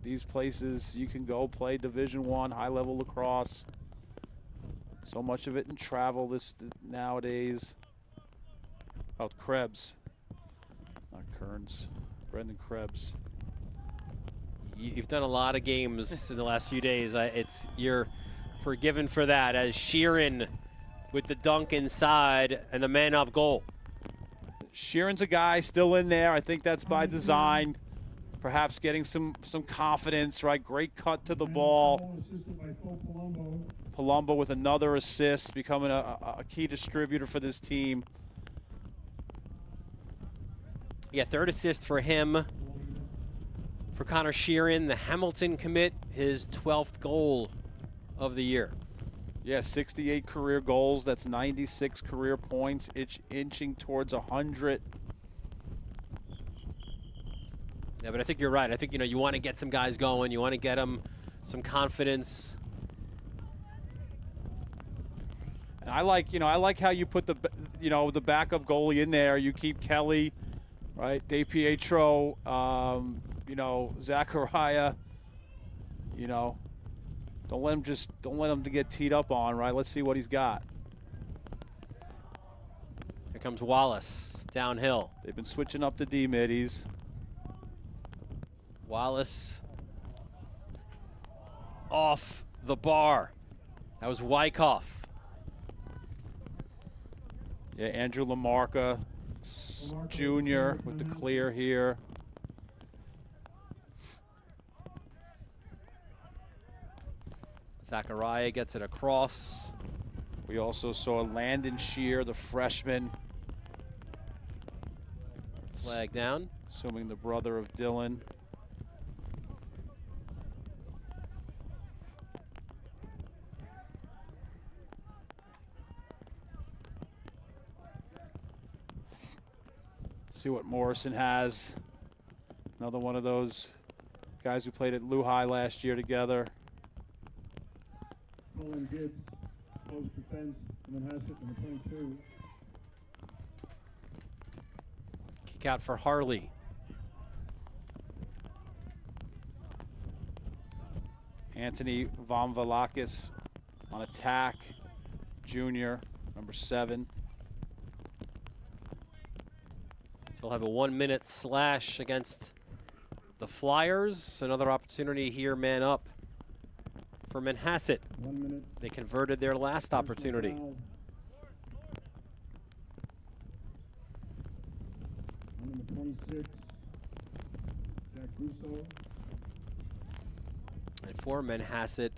these places you can go play Division I, high-level lacrosse. So much of it in travel nowadays. Oh, Krebs. Not Kearns. Brendan Krebs. You've done a lot of games in the last few days. You're forgiven for that, as Sheeran with the dunk inside and the man-up goal. Sheeran's a guy still in there. I think that's by design. Perhaps getting some confidence, right? Great cut to the ball. Palumbo with another assist, becoming a key distributor for this team. Yeah, third assist for him. For Connor Sheeran, the Hamilton commit, his 12th goal of the year. Yeah, 68 career goals. That's 96 career points, inching towards 100. Yeah, but I think you're right. I think, you want to get some guys going. You want to get them some confidence. And I like how you put the backup goalie in there. You keep Kelly, right? DePietro, Zachariah. Don't let him to get teed up on, right? Let's see what he's got. Here comes Wallace downhill. They've been switching up the D-middies. Wallace off the bar. That was Wyckoff. Yeah, Andrew Lamarca Jr. with the clear here. Zachariah gets it across. We also saw Landon Shear, the freshman. Flag down. Assuming the brother of Dylan. See what Morrison has. Another one of those guys who played at Lehigh last year together. Colin Gibbs, close defense, Manhasset, number 22. Kick out for Harley. Anthony Vamvalakis on attack, junior, number 7. So we'll have a 1-minute slash against the Flyers. Another opportunity here, man up for Manhasset. 1 minute. They converted their last opportunity. Number 26, Jack Russo. And for Manhasset,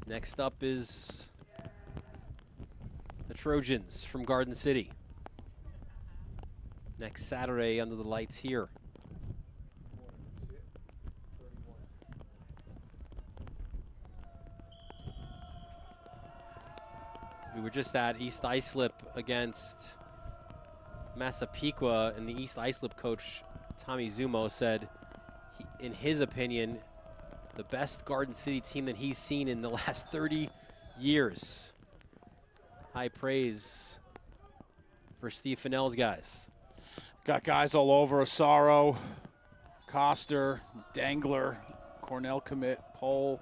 next up is the Trojans from Garden City. Next Saturday under the lights here. We were just at East Islip against Massapequa, and the East Islip coach, Tommy Zumo, said, in his opinion, the best Garden City team that he's seen in the last 30 years. High praise for Steve Fennell's guys. Got guys all over: Asaro, Coster, Dangler, Cornell commit, Pole.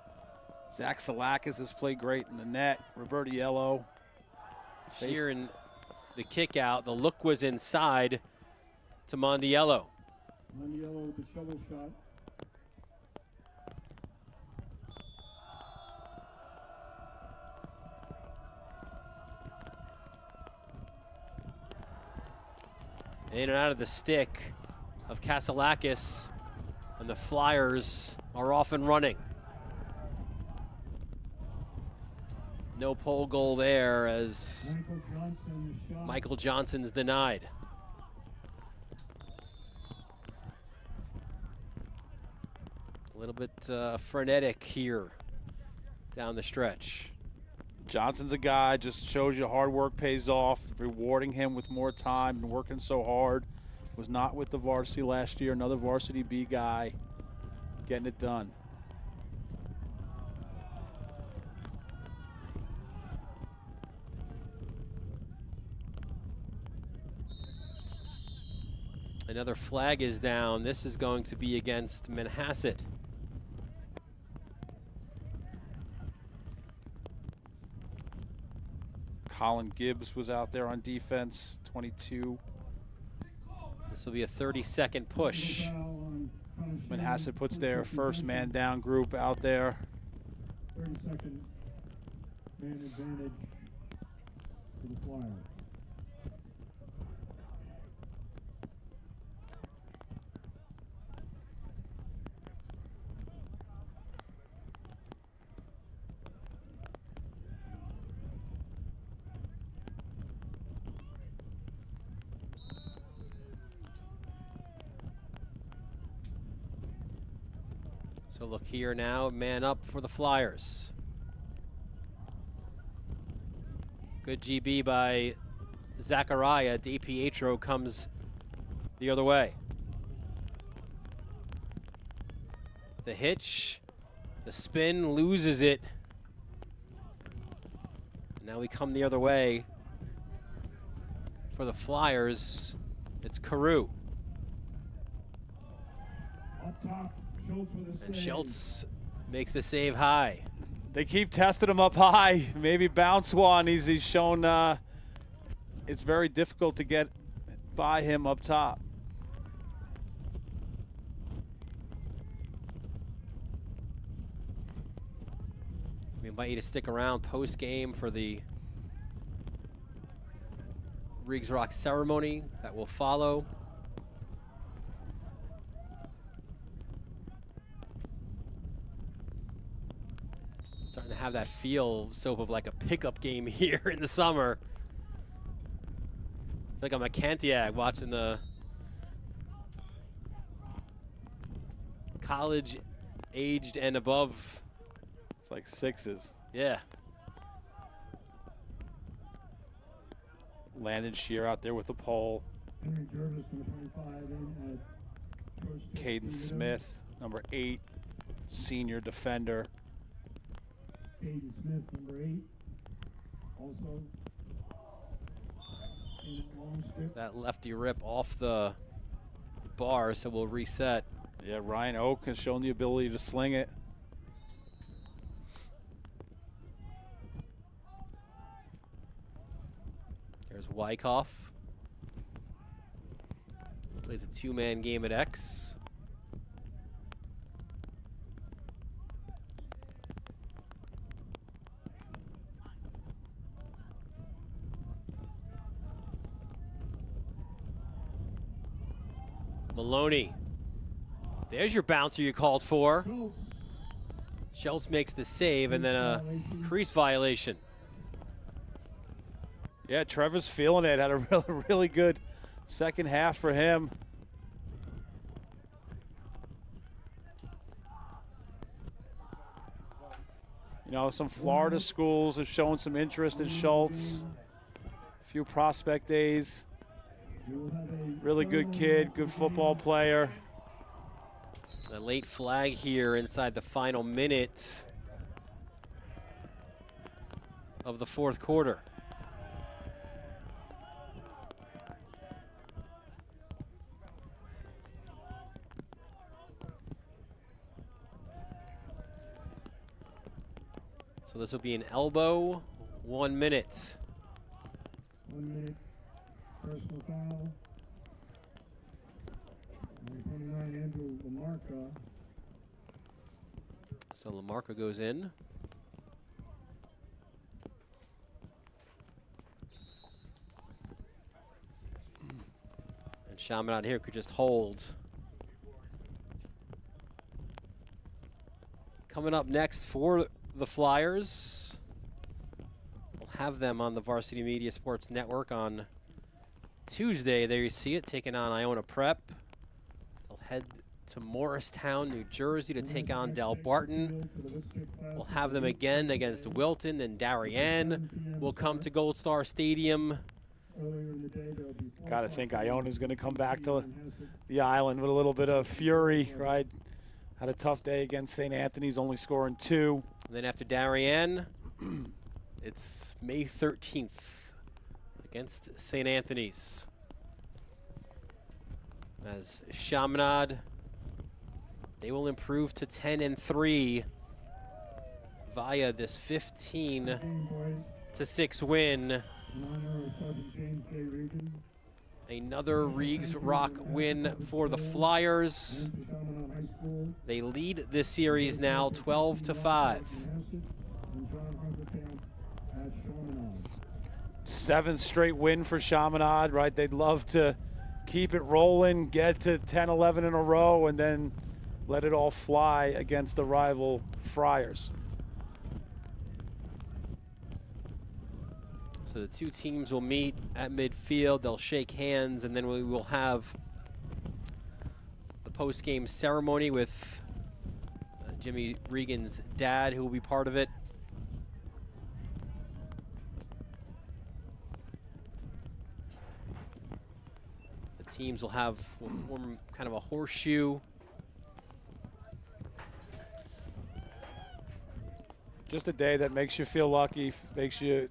Zach Salakis has played great in the net. Robertiello. Here in the kick out, the look was inside to Mondiello. Mondiello with the shovel shot. In and out of the stick of Kasalakis, and the Flyers are off and running. No pole goal there as Michael Johnson's denied. A little bit frenetic here down the stretch. Johnson's a guy, just shows you hard work pays off, rewarding him with more time and working so hard. Was not with the varsity last year, another varsity B guy, getting it done. Another flag is down. This is going to be against Manhasset. Colin Gibbs was out there on defense, 22. This will be a 30-second push. Manhasset puts their first man down group out there. 30-second man advantage to the Flyers. So look here now, man up for the Flyers. Good GB by Zachariah. DiPietro comes the other way. The hitch, the spin, loses it. Now we come the other way for the Flyers. It's Carew. Up top. And Schultz makes the save high. They keep testing him up high. Maybe bounce one. He's shown it's very difficult to get by him up top. We invite you to stick around post game for the Riggs Rock ceremony that will follow. Starting to have that feel of like a pickup game here in the summer. I feel like I'm a Cantiac watching the college aged and above. It's like sixes. Yeah. Landon Shear out there with the pole. Henry Jervis, number 25, in Caden Smith, number 8, senior defender. Caden Smith, number 8. Also, long strip. That lefty rip off the bar, so we'll reset. Yeah, Ryan Oak has shown the ability to sling it. There's Wyckoff. Plays a 2-man game at X. Maloney. There's your bouncer you called for. Schultz makes the save and then a crease violation. Yeah, Trevor's feeling it. Had a really good second half for him. You know, some Florida schools have shown some interest in Schultz. A few prospect days. Really good kid, good football player. A late flag here inside the final minute of the fourth quarter. So this will be an elbow, 1 minute. 1 minute. Personal foul. Number 29, Andrew Lamarca. So Lamarca goes in. And Chaminade here could just hold. Coming up next for the Flyers. We'll have them on the Varsity Media Sports Network on Tuesday. There you see it, taking on Iona Prep. They'll head to Morristown, New Jersey to take on Del Barton. We'll have them again against Wilton, and Darien will come to Gold Star Stadium. Got to think Iona's going to come back to the island with a little bit of fury, right? Had a tough day against St. Anthony's, only scoring 2. And then after Darien, it's May 13th against St. Anthony's. As Chaminade, they will improve to 10-3 via this 15-6 win. Another Regs Rock win for the Flyers. They lead this series now 12-5. 7th straight win for Chaminade, right? They'd love to keep it rolling, get to 10-11 in a row, and then let it all fly against the rival Friars. So the two teams will meet at midfield. They'll shake hands, and then we will have the post-game ceremony with Jimmy Regan's dad, who will be part of it. The teams will form kind of a horseshoe. Just a day that makes you feel lucky, makes you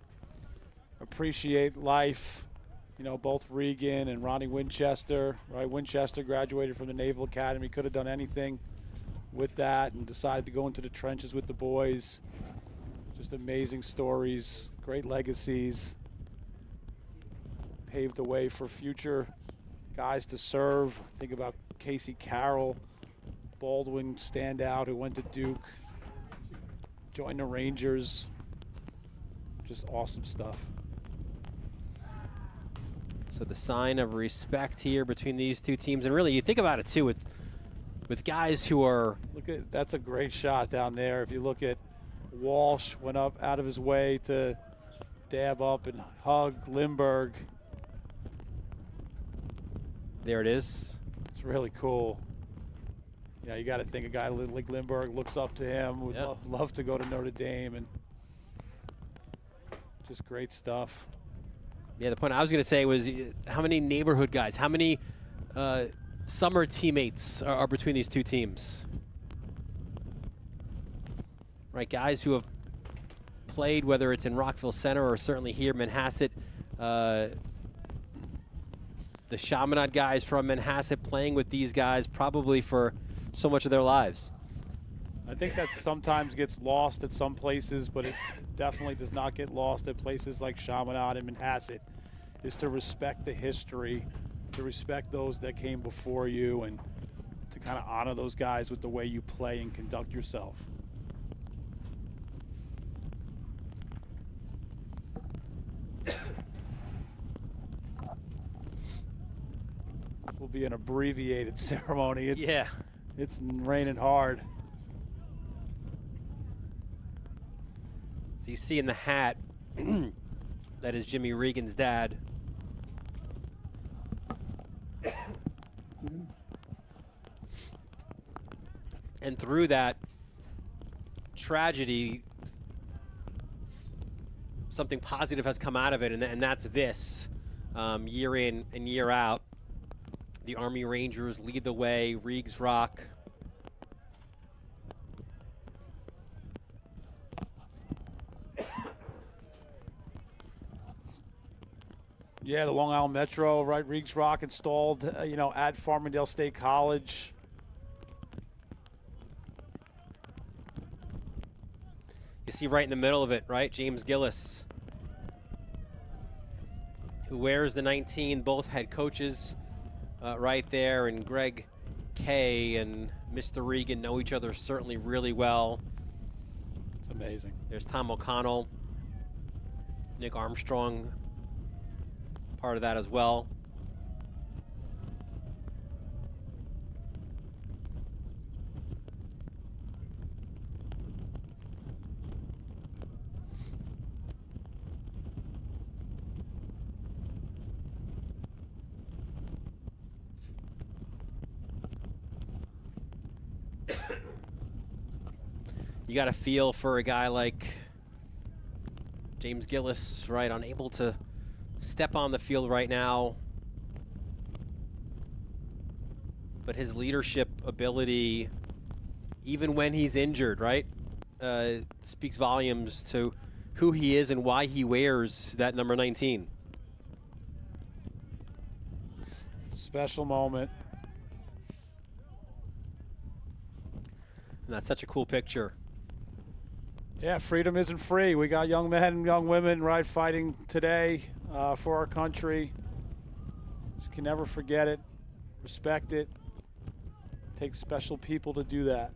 appreciate life. You know, both Regan and Ronnie Winchester, right? Winchester graduated from the Naval Academy, could have done anything with that and decided to go into the trenches with the boys. Just amazing stories, great legacies. Paved the way for future guys to serve. Think about Casey Carroll, Baldwin standout who went to Duke, joined the Rangers. Just awesome stuff. So the sign of respect here between these two teams, and really you think about it too with guys who are. Look at, that's a great shot down there. If you look at Walsh, went up out of his way to dab up and hug Lindbergh. There it is. It's really cool. Yeah, you got to think a guy like Lindbergh looks up to him, would love to go to Notre Dame, and just great stuff. Yeah, the point I was going to say was how many neighborhood guys, how many summer teammates are between these two teams. Right, guys who have played, whether it's in Rockville Center or certainly here, Manhasset. The Chaminade guys from Manhasset playing with these guys probably for so much of their lives. I think that sometimes gets lost at some places, but it definitely does not get lost at places like Chaminade and Manhasset, is to respect the history, to respect those that came before you, and to kind of honor those guys with the way you play and conduct yourself. Will be an abbreviated ceremony. It's raining hard. So you see in the hat, that is Jimmy Regan's dad. And through that tragedy, something positive has come out of it, and that's this. Year in and year out, the Army Rangers lead the way. Regs rock. Yeah, the Long Island Metro, right? Regs Rock installed, at Farmingdale State College. You see right in the middle of it, right? James Gillis, who wears the 19. Both head coaches right there, and Greg Kay and Mr. Regan know each other certainly really well. It's amazing. There's Tom O'Connell, Nick Armstrong, part of that as well. You got to feel for a guy like James Gillis, right? Unable to step on the field right now. But his leadership ability, even when he's injured, right? Speaks volumes to who he is and why he wears that number 19. Special moment. And that's such a cool picture. Yeah, freedom isn't free. We got young men and young women, right, fighting today for our country. Just can never forget it, respect it. It takes special people to do that.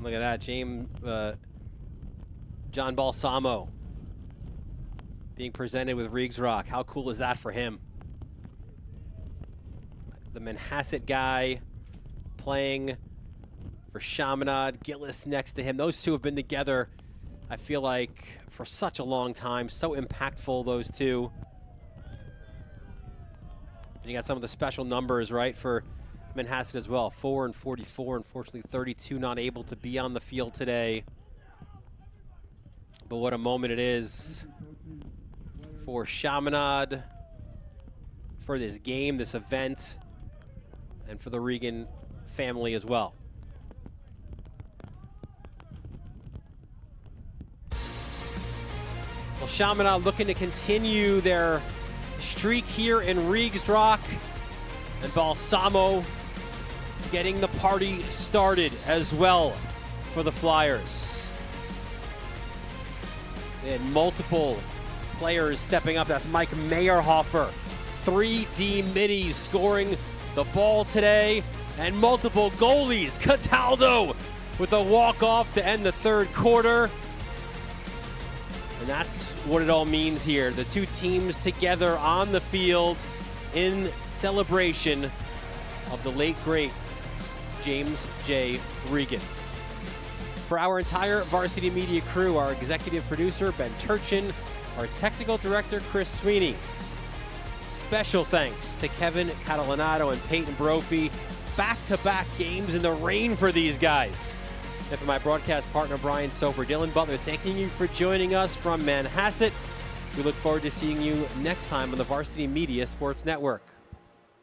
Look at that, John Balsamo being presented with Regs Rock. How cool is that for him? The Manhasset guy playing for Chaminade, Gillis next to him. Those two have been together, I feel like, for such a long time. So impactful, those two. And you got some of the special numbers, right, for Manhasset as well. 4 and 44, unfortunately 32 not able to be on the field today. But what a moment it is for Chaminade, for this game, this event, and for the Regan family as well. Well, Chaminade looking to continue their streak here in Regs Rock, and Balsamo getting the party started as well for the Flyers. They had multiple players stepping up. That's Mike Meyerhofer, 3D middies scoring the ball today, and multiple goalies. Cataldo with a walk-off to end the third quarter. And that's what it all means here. The two teams together on the field in celebration of the late, great James J. Regan. For our entire Varsity Media crew, our executive producer, Ben Turchin, our technical director, Chris Sweeney. Special thanks to Kevin Catalanato and Peyton Brophy. Back-to-back games in the rain for these guys. And for my broadcast partner, Brian Soper, Dylan Butler, thanking you for joining us from Manhasset. We look forward to seeing you next time on the Varsity Media Sports Network.